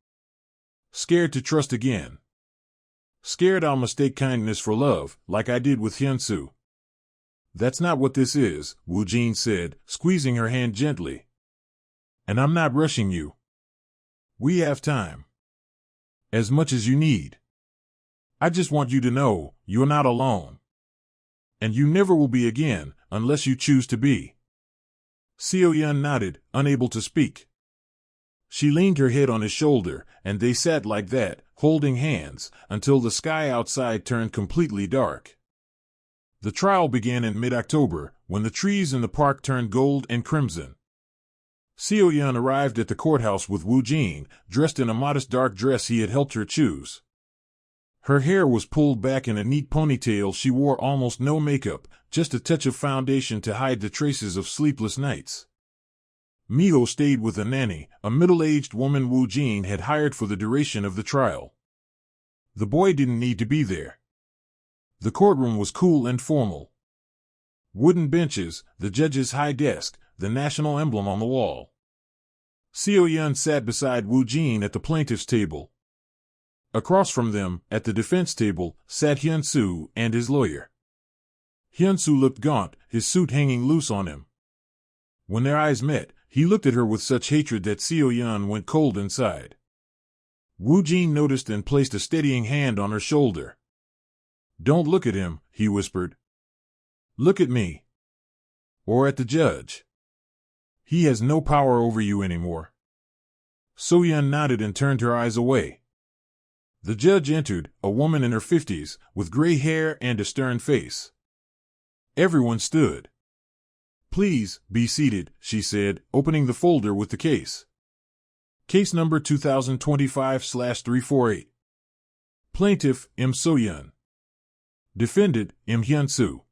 Scared to trust again. Scared I'll mistake kindness for love, like I did with Hyun-soo. That's not what this is, Woo Jin said, squeezing her hand gently. And I'm not rushing you. We have time. As much as you need. I just want you to know, you're not alone. And you never will be again, unless you choose to be. So-yeon nodded, unable to speak. She leaned her head on his shoulder, and they sat like that, holding hands, until the sky outside turned completely dark. The trial began in mid-October, when the trees in the park turned gold and crimson. So-yeon arrived at the courthouse with Woo Jin, dressed in a modest dark dress he had helped her choose. Her hair was pulled back in a neat ponytail. She wore almost no makeup, just a touch of foundation to hide the traces of sleepless nights. Minho stayed with a nanny, a middle-aged woman Woo Jin had hired for the duration of the trial. The boy didn't need to be there. The courtroom was cool and formal. Wooden benches, the judge's high desk, the national emblem on the wall. So-yeon sat beside Woo Jin at the plaintiff's table. Across from them, at the defense table, sat Hyun-soo and his lawyer. Hyun-soo looked gaunt, his suit hanging loose on him. When their eyes met, he looked at her with such hatred that So-yeon went cold inside. Woo Jin noticed and placed a steadying hand on her shoulder. Don't look at him, he whispered. Look at me. Or at the judge. He has no power over you anymore. So-yeon nodded and turned her eyes away. The judge entered, a woman in her 50s, with gray hair and a stern face. Everyone stood. Please, be seated, she said, opening the folder with the case. Case number 2025/348. Plaintiff, M. So-yeon. Defendant, M. Hyun-soo.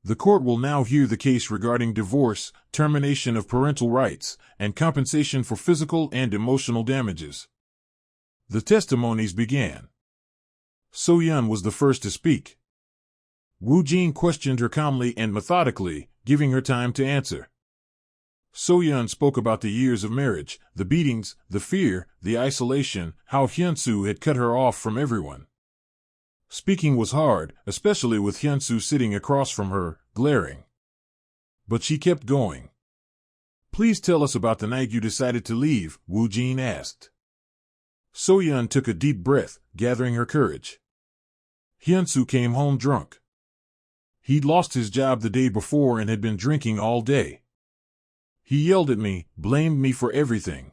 The court will now hear the case regarding divorce, termination of parental rights, and compensation for physical and emotional damages. The testimonies began. So-yeon was the first to speak. Woo Jin questioned her calmly and methodically, giving her time to answer. So-yeon spoke about the years of marriage, the beatings, the fear, the isolation, how Hyun-soo had cut her off from everyone. Speaking was hard, especially with Hyun-soo sitting across from her, glaring. But she kept going. Please tell us about the night you decided to leave, Woo Jin asked. So-yeon took a deep breath, gathering her courage. Hyun-soo came home drunk. He'd lost his job the day before and had been drinking all day. He yelled at me, blamed me for everything.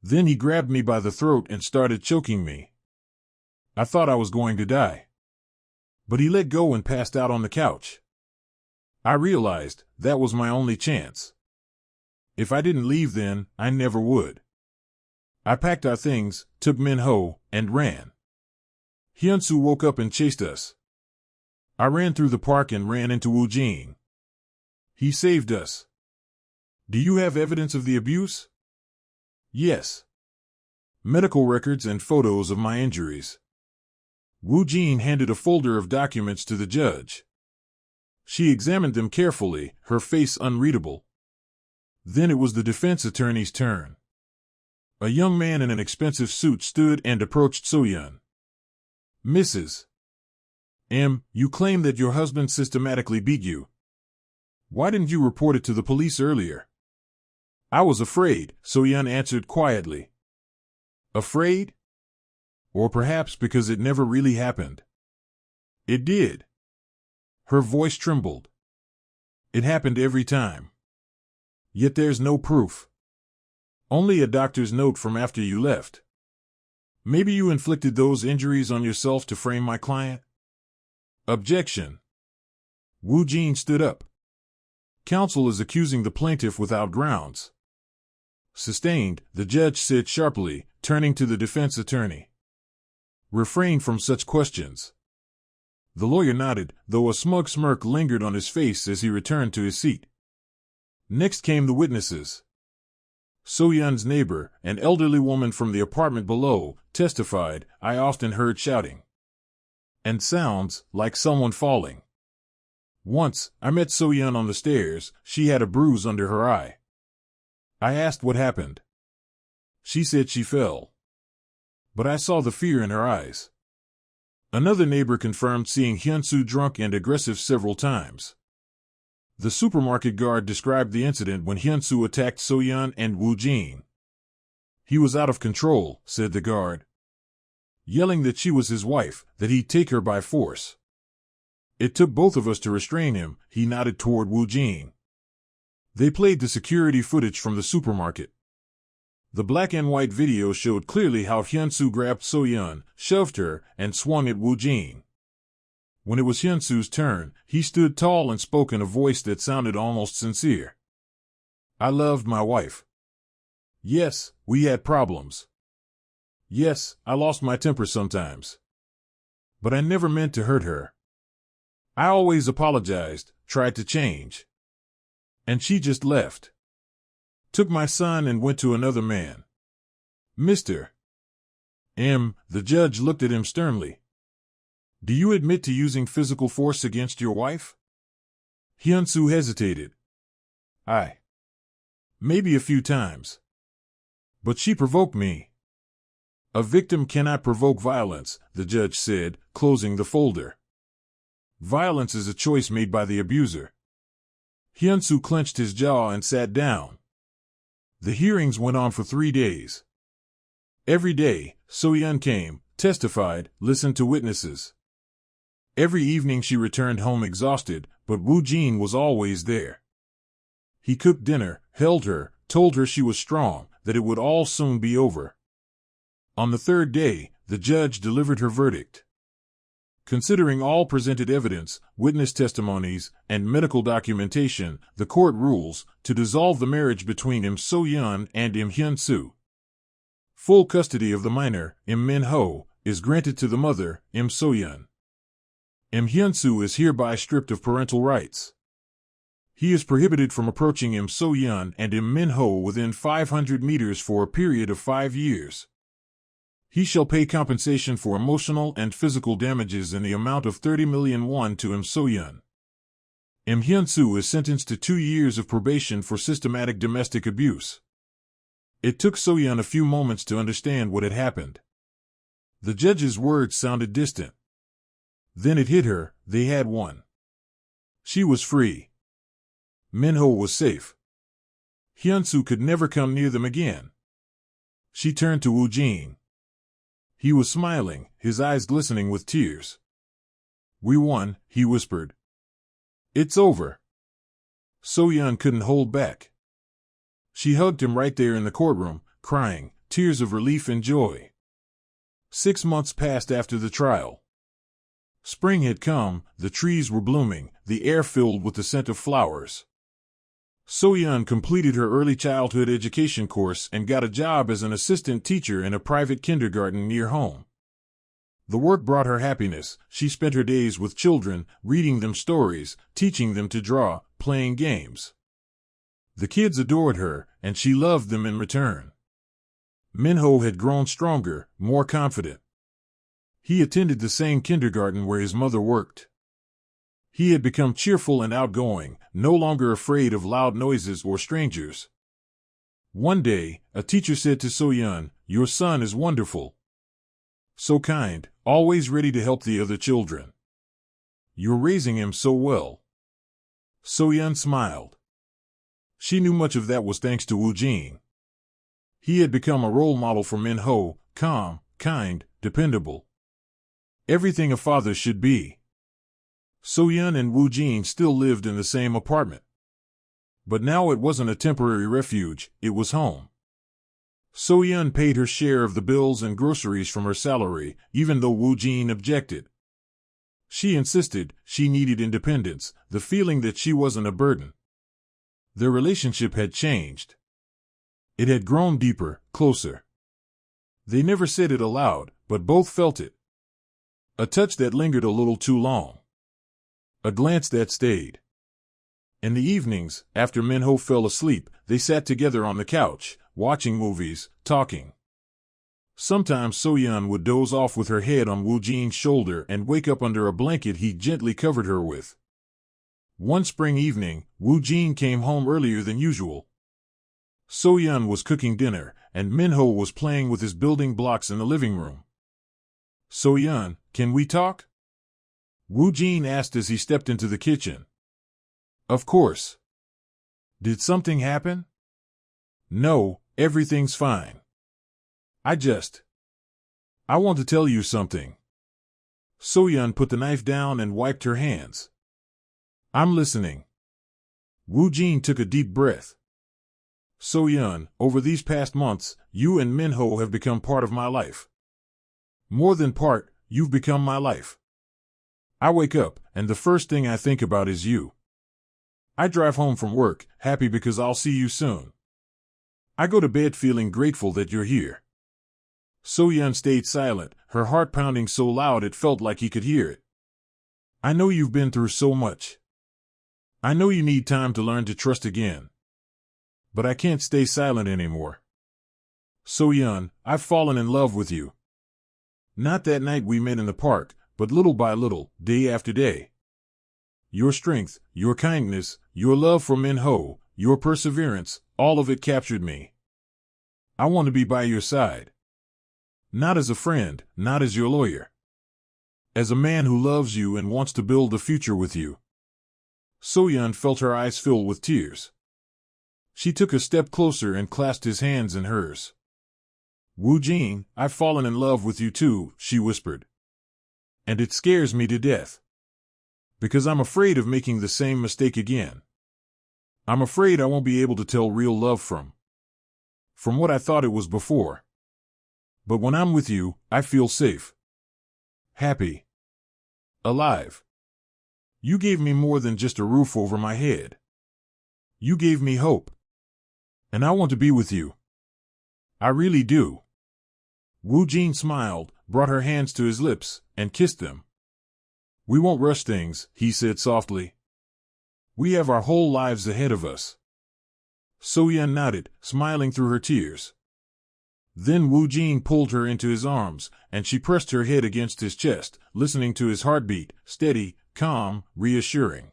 Then he grabbed me by the throat and started choking me. I thought I was going to die. But he let go and passed out on the couch. I realized that was my only chance. If I didn't leave then, I never would. I packed our things, took Minho, and ran. Hyun-soo woke up and chased us. I ran through the park and ran into Woo Jin. He saved us. Do you have evidence of the abuse? Yes. Medical records and photos of my injuries. Woo Jin handed a folder of documents to the judge. She examined them carefully, her face unreadable. Then it was the defense attorney's turn. A young man in an expensive suit stood and approached So-yeon. Mrs. M., you claim that your husband systematically beat you. Why didn't you report it to the police earlier? I was afraid, So-yeon answered quietly. Afraid? Or perhaps because it never really happened. It did. Her voice trembled. It happened every time. Yet there's no proof. Only a doctor's note from after you left. Maybe you inflicted those injuries on yourself to frame my client? Objection. Woo Jin stood up. Counsel is accusing the plaintiff without grounds. Sustained, the judge said sharply, turning to the defense attorney. Refrain from such questions. The lawyer nodded, though a smug smirk lingered on his face as he returned to his seat. Next came the witnesses. So-yeon's neighbor, an elderly woman from the apartment below, testified, I often heard shouting. And sounds, like someone falling. Once, I met So-yeon on the stairs. She had a bruise under her eye. I asked what happened. She said she fell. But I saw the fear in her eyes. Another neighbor confirmed seeing Hyun-soo drunk and aggressive several times. The supermarket guard described the incident when Hyun-soo attacked So-yeon and Woo Jin. He was out of control, said the guard. Yelling that she was his wife, that he'd take her by force. It took both of us to restrain him, he nodded toward Woo Jin. They played the security footage from the supermarket. The black and white video showed clearly how Hyun-soo grabbed So-yeon, shoved her, and swung at Woo Jin. When it was Hyun-soo's turn, he stood tall and spoke in a voice that sounded almost sincere. I loved my wife. Yes, we had problems. Yes, I lost my temper sometimes. But I never meant to hurt her. I always apologized, tried to change. And she just left. Took my son and went to another man. Mr. M., the judge looked at him sternly. Do you admit to using physical force against your wife? Hyun-soo hesitated. Maybe a few times. But she provoked me. A victim cannot provoke violence, the judge said, closing the folder. Violence is a choice made by the abuser. Hyun-soo clenched his jaw and sat down. The hearings went on for 3 days. Every day, So-yeon came, testified, listened to witnesses. Every evening she returned home exhausted, but Woo Jin was always there. He cooked dinner, held her, told her she was strong, that it would all soon be over. On the 3rd day, the judge delivered her verdict. Considering all presented evidence, witness testimonies, and medical documentation, the court rules to dissolve the marriage between So-yeon and Hyun-soo. Full custody of the minor, Minho, is granted to the mother, So-yeon. Hyun-soo is hereby stripped of parental rights. He is prohibited from approaching So-yeon and Minho within 500 meters for a period of 5 years. He shall pay compensation for emotional and physical damages in the amount of 30 million won to So-yeon. Hyun-soo is sentenced to 2 years of probation for systematic domestic abuse. It took So-yeon a few moments to understand what had happened. The judge's words sounded distant. Then it hit her, they had won. She was free. Minho was safe. Hyun-soo could never come near them again. She turned to Woo Jin. He was smiling, his eyes glistening with tears. We won, he whispered. It's over. So-yeon couldn't hold back. She hugged him right there in the courtroom, crying, tears of relief and joy. 6 months passed after the trial. Spring had come, the trees were blooming, the air filled with the scent of flowers. So-yeon completed her early childhood education course and got a job as an assistant teacher in a private kindergarten near home. The work brought her happiness. She spent her days with children, reading them stories, teaching them to draw, playing games. The kids adored her, and she loved them in return. Minho had grown stronger, more confident. He attended the same kindergarten where his mother worked. He had become cheerful and outgoing, no longer afraid of loud noises or strangers. One day, a teacher said to So-yeon, "Your son is wonderful. So kind, always ready to help the other children. You're raising him so well." So-yeon smiled. She knew much of that was thanks to Woo-jin. He had become a role model for Minho, calm, kind, dependable. Everything a father should be. So-yeon and Woo-jin still lived in the same apartment. But now it wasn't a temporary refuge, it was home. So-yeon paid her share of the bills and groceries from her salary, even though Woo-jin objected. She insisted she needed independence, the feeling that she wasn't a burden. Their relationship had changed. It had grown deeper, closer. They never said it aloud, but both felt it. A touch that lingered a little too long. A glance that stayed. In the evenings, after Minho fell asleep, they sat together on the couch, watching movies, talking. Sometimes So-yeon would doze off with her head on Woo-jin's shoulder and wake up under a blanket he gently covered her with. One spring evening, Woo-jin came home earlier than usual. So-yeon was cooking dinner, and Minho was playing with his building blocks in the living room. "So-yeon, can we talk?" Woo-jin asked as he stepped into the kitchen. "Of course." "Did something happen?" "No, everything's fine. I want to tell you something." So-yeon put the knife down and wiped her hands. "I'm listening." Woo-jin took a deep breath. "So-yeon, over these past months, you and Minho have become part of my life. More than part, you've become my life. I wake up, and the first thing I think about is you. I drive home from work, happy because I'll see you soon. I go to bed feeling grateful that you're here." So-yeon stayed silent, her heart pounding so loud it felt like he could hear it. "I know you've been through so much. I know you need time to learn to trust again. But I can't stay silent anymore. So-yeon, I've fallen in love with you. Not that night we met in the park, but little by little, day after day. Your strength, your kindness, your love for Minho, your perseverance, all of it captured me. I want to be by your side. Not as a friend, not as your lawyer. As a man who loves you and wants to build a future with you." So-yeon felt her eyes fill with tears. She took a step closer and clasped his hands in hers. "Woo-jin, I've fallen in love with you too," she whispered. "And it scares me to death. Because I'm afraid of making the same mistake again. I'm afraid I won't be able to tell real love from what I thought it was before. But when I'm with you, I feel safe. Happy. Alive. You gave me more than just a roof over my head. You gave me hope. And I want to be with you. I really do." Woo-jin smiled, brought her hands to his lips, and kissed them. "We won't rush things," he said softly. "We have our whole lives ahead of us." So-yeon nodded, smiling through her tears. Then Woo-jin pulled her into his arms, and she pressed her head against his chest, listening to his heartbeat, steady, calm, reassuring.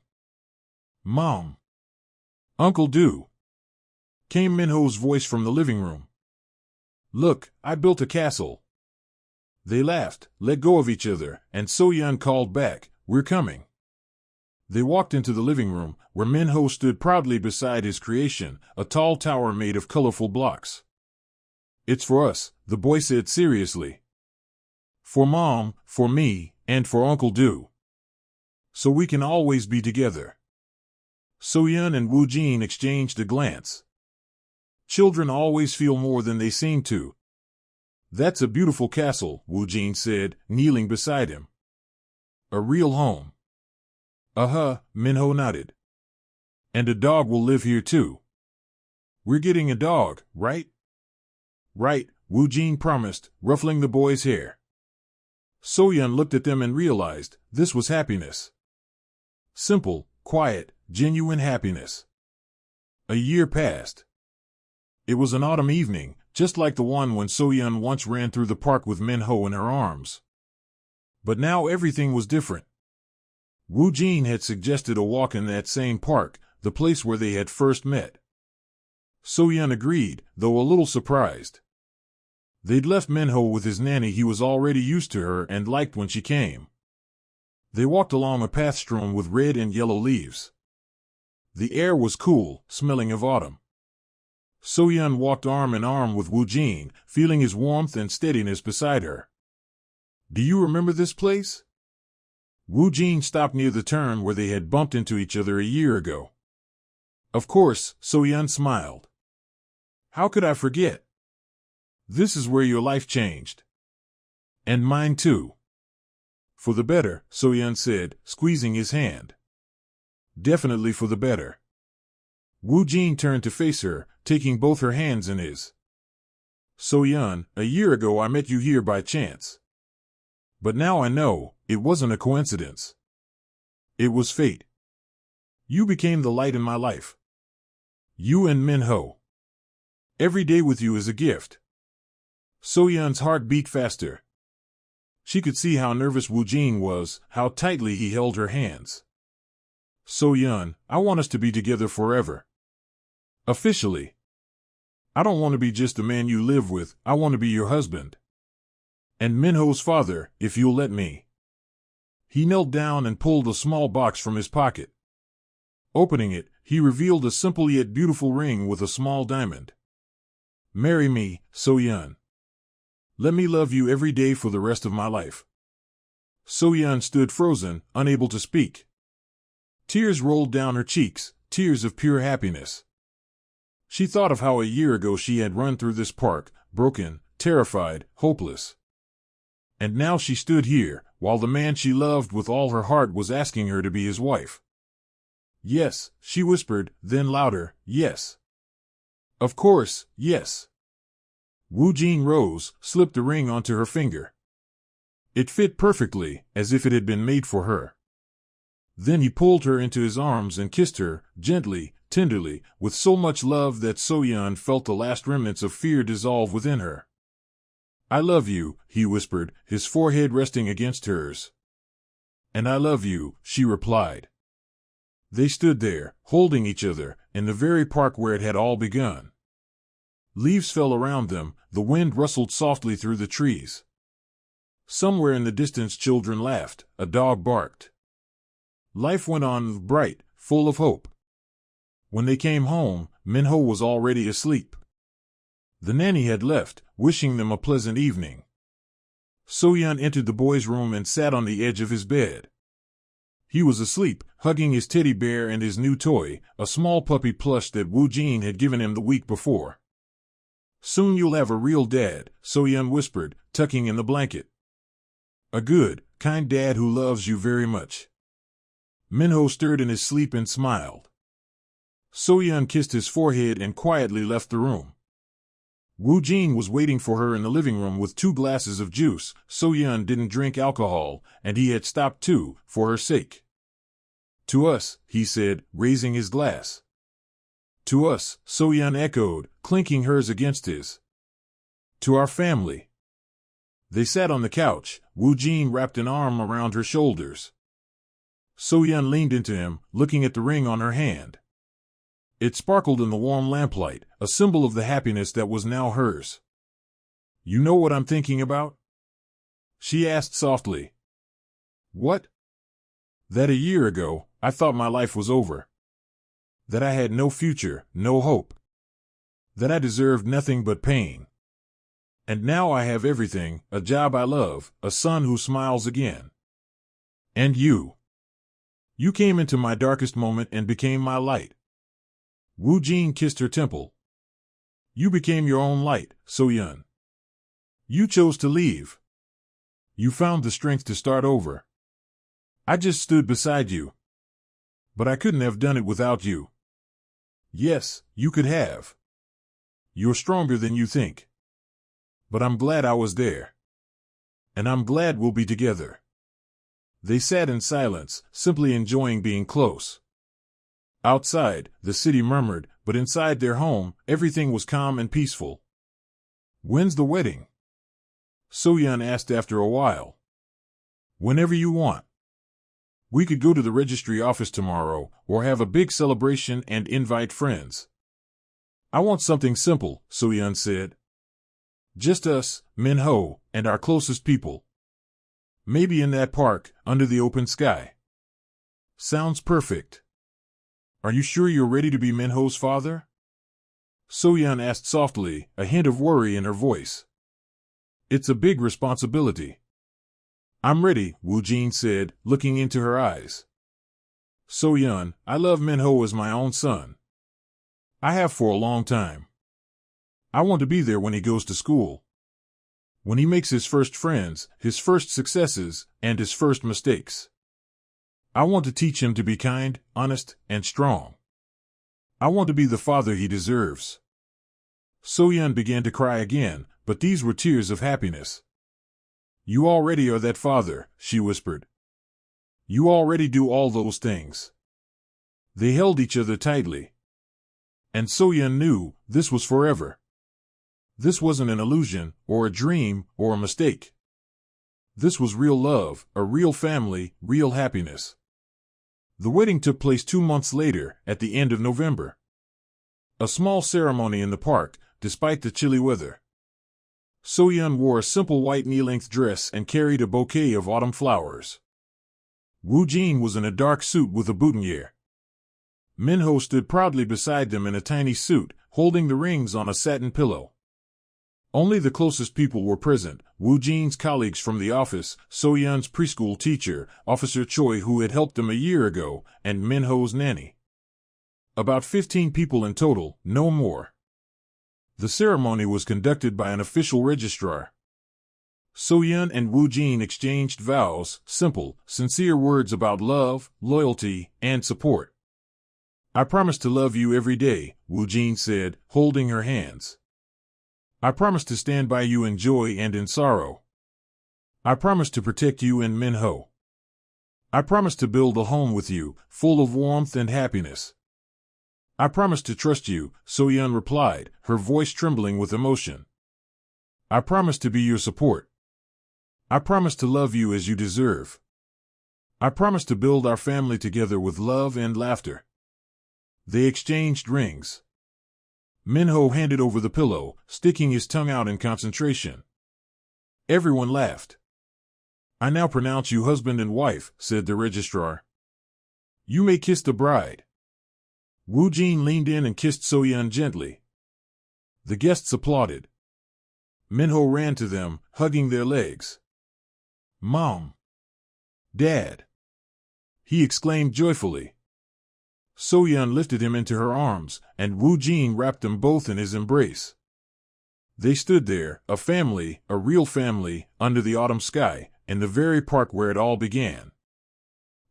"Mom." "Uncle Do," came Minho's voice from the living room. "Look, I built a castle." They laughed, let go of each other, and So-yeon called back, "We're coming." They walked into the living room, where Minho stood proudly beside his creation, a tall tower made of colorful blocks. "It's for us," the boy said seriously. "For Mom, for me, and for Uncle Do. So we can always be together." So-yeon and Woo-jin exchanged a glance. "Children always feel more than they seem to." "That's a beautiful castle," Woo-jin said, kneeling beside him. "A real home." "Uh-huh," Minho nodded. "And a dog will live here too." "We're getting a dog, right?" "Right," Woo-jin promised, ruffling the boy's hair. So-yeon looked at them and realized this was happiness. Simple, quiet, genuine happiness. A year passed. It was an autumn evening, just like the one when So-yeon once ran through the park with Minho in her arms. But now everything was different. Woo-jin had suggested a walk in that same park, the place where they had first met. So-yeon agreed, though a little surprised. They'd left Minho with his nanny. He was already used to her and liked when she came. They walked along a path strewn with red and yellow leaves. The air was cool, smelling of autumn. So-yeon walked arm in arm with Woo-jin, feeling his warmth and steadiness beside her. Do you remember this place? Woo-jin stopped near the turn where they had bumped into each other a year ago. Of course, So-yeon smiled. How could I forget? This is where your life changed. And mine too. For the better, So-yeon said, squeezing his hand. Definitely for the better. Woo-jin turned to face her, taking both her hands in his. So-yeon, a year ago I met you here by chance. But now I know, it wasn't a coincidence. It was fate. You became the light in my life. You and Minho. Every day with you is a gift. So-yeon's heart beat faster. She could see how nervous Woo-jin was, how tightly he held her hands. So-yeon, I want us to be together forever. Officially. I don't want to be just a man you live with, I want to be your husband. And Minho's father, if you'll let me. He knelt down and pulled a small box from his pocket. Opening it, he revealed a simple yet beautiful ring with a small diamond. Marry me, So-yeon. Let me love you every day for the rest of my life. So-yeon stood frozen, unable to speak. Tears rolled down her cheeks, tears of pure happiness. She thought of how a year ago she had run through this park, broken, terrified, hopeless. And now she stood here, while the man she loved with all her heart was asking her to be his wife. Yes, she whispered, then louder, yes. Of course, yes. Woo-jin rose, slipped the ring onto her finger. It fit perfectly, as if it had been made for her. Then he pulled her into his arms and kissed her, gently, tenderly, with so much love that So-yeon felt the last remnants of fear dissolve within her. I love you, he whispered, his forehead resting against hers. And I love you, she replied. They stood there, holding each other, in the very park where it had all begun. Leaves fell around them, the wind rustled softly through the trees. Somewhere in the distance children laughed, a dog barked. Life went on bright, full of hope. When they came home, Minho was already asleep. The nanny had left, wishing them a pleasant evening. So-yeon entered the boy's room and sat on the edge of his bed. He was asleep, hugging his teddy bear and his new toy, a small puppy plush that Woo-jin had given him the week before. Soon you'll have a real dad, So-yeon whispered, tucking in the blanket. A good, kind dad who loves you very much. Minho stirred in his sleep and smiled. So-yeon kissed his forehead and quietly left the room. Woo-jin was waiting for her in the living room with 2 glasses of juice. So-yeon didn't drink alcohol, and he had stopped too, for her sake. To us, he said, raising his glass. To us, So-yeon echoed, clinking hers against his. To our family. They sat on the couch, Woo-jin wrapped an arm around her shoulders. So-yeon leaned into him, looking at the ring on her hand. It sparkled in the warm lamplight, a symbol of the happiness that was now hers. You know what I'm thinking about? She asked softly. What? That a year ago, I thought my life was over. That I had no future, no hope. That I deserved nothing but pain. And now I have everything, a job I love, a son who smiles again. And you. You came into my darkest moment and became my light. Woo-jin kissed her temple. You became your own light, So-yeon. You chose to leave. You found the strength to start over. I just stood beside you. But I couldn't have done it without you. Yes, you could have. You're stronger than you think. But I'm glad I was there. And I'm glad we'll be together. They sat in silence, simply enjoying being close. Outside, the city murmured, but inside their home, everything was calm and peaceful. When's the wedding? So-yeon asked after a while. Whenever you want. We could go to the registry office tomorrow, or have a big celebration and invite friends. I want something simple, So-yeon said. Just us, Minho, and our closest people. Maybe in that park, under the open sky. Sounds perfect. Are you sure you're ready to be Minho's father? So-yeon asked softly, a hint of worry in her voice. It's a big responsibility. I'm ready, Woo-jin said, looking into her eyes. So-yeon, I love Minho as my own son. I have for a long time. I want to be there when he goes to school. When he makes his first friends, his first successes, and his first mistakes. I want to teach him to be kind, honest, and strong. I want to be the father he deserves. So-yeon began to cry again, but these were tears of happiness. You already are that father, she whispered. You already do all those things. They held each other tightly. And So-yeon knew this was forever. This wasn't an illusion, or a dream, or a mistake. This was real love, a real family, real happiness. The wedding took place 2 months later, at the end of November. A small ceremony in the park, despite the chilly weather. So-yeon wore a simple white knee-length dress and carried a bouquet of autumn flowers. Woo-jin was in a dark suit with a boutonniere. Minho stood proudly beside them in a tiny suit, holding the rings on a satin pillow. Only the closest people were present, Woo-jin's colleagues from the office, So-yeon's preschool teacher, Officer Choi who had helped them a year ago, and Minho's nanny. About 15 people in total, no more. The ceremony was conducted by an official registrar. So-yeon and Woo-jin exchanged vows, simple, sincere words about love, loyalty, and support. I promise to love you every day, Woo-jin said, holding her hands. I promise to stand by you in joy and in sorrow. I promise to protect you and Minho. I promise to build a home with you, full of warmth and happiness. I promise to trust you, So-yeon replied, her voice trembling with emotion. I promise to be your support. I promise to love you as you deserve. I promise to build our family together with love and laughter. They exchanged rings. Minho handed over the pillow, sticking his tongue out in concentration. Everyone laughed. I now pronounce you husband and wife, said the registrar. You may kiss the bride. Woo-jin leaned in and kissed So-yeon gently. The guests applauded. Minho ran to them, hugging their legs. Mom! Dad! He exclaimed joyfully. So-yeon lifted him into her arms, and Woo-jin wrapped them both in his embrace. They stood there, a family, a real family, under the autumn sky, in the very park where it all began.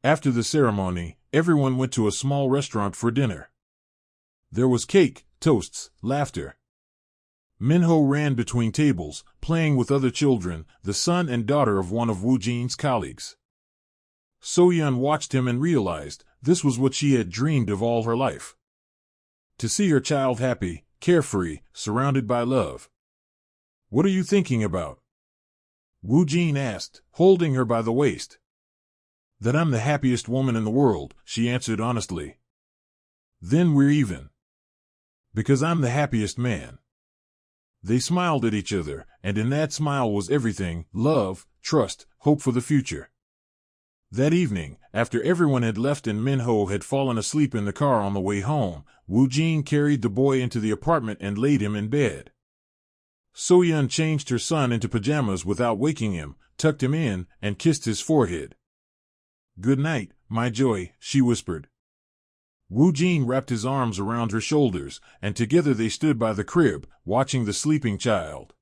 After the ceremony, everyone went to a small restaurant for dinner. There was cake, toasts, laughter. Minho ran between tables, playing with other children, the son and daughter of one of Woo-jin's colleagues. So-yeon watched him and realized this was what she had dreamed of all her life. To see her child happy, carefree, surrounded by love. What are you thinking about? Woo-jin asked, holding her by the waist. That I'm the happiest woman in the world, she answered honestly. Then we're even. Because I'm the happiest man. They smiled at each other, and in that smile was everything, love, trust, hope for the future. That evening, after everyone had left and Minho had fallen asleep in the car on the way home, Woo-jin carried the boy into the apartment and laid him in bed. So-yeon changed her son into pajamas without waking him, tucked him in, and kissed his forehead. Good night, my joy, she whispered. Woo-jin wrapped his arms around her shoulders, and together they stood by the crib, watching the sleeping child.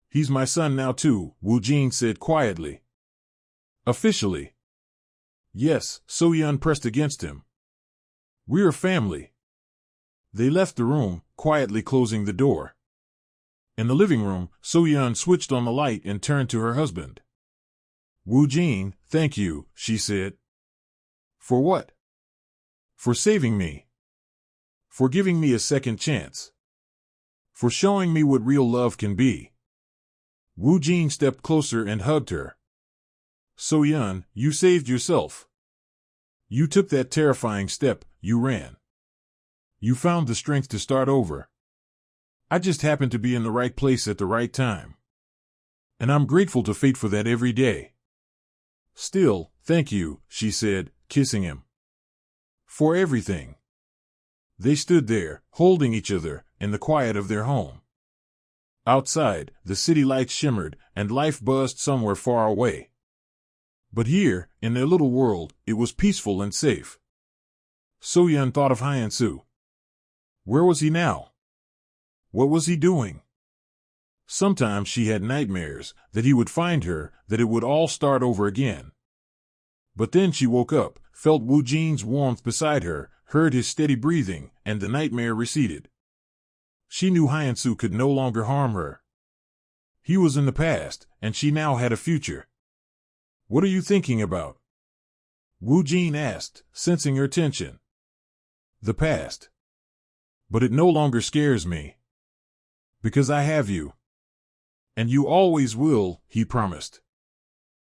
He's my son now too, Woo-jin said quietly. Officially. Yes, So-yeon pressed against him. We're a family. They left the room, quietly closing the door. In the living room, So-yeon switched on the light and turned to her husband. Woo-jin, thank you, she said. For what? For saving me. For giving me a second chance. For showing me what real love can be. Woo-jin stepped closer and hugged her. So-yeon, you saved yourself. You took that terrifying step, you ran. You found the strength to start over. I just happened to be in the right place at the right time. And I'm grateful to fate for that every day. Still, thank you, she said, kissing him. For everything. They stood there, holding each other, in the quiet of their home. Outside, the city lights shimmered, and life buzzed somewhere far away. But here, in their little world, it was peaceful and safe. So-yeon thought of Hyun-soo. Where was he now? What was he doing? Sometimes she had nightmares, that he would find her, that it would all start over again. But then she woke up, felt Woo Jin's warmth beside her, heard his steady breathing, and the nightmare receded. She knew Hyun-soo could no longer harm her. He was in the past, and she now had a future. What are you thinking about? Woo Jin asked, sensing her tension. The past. But it no longer scares me. Because I have you. And you always will, he promised.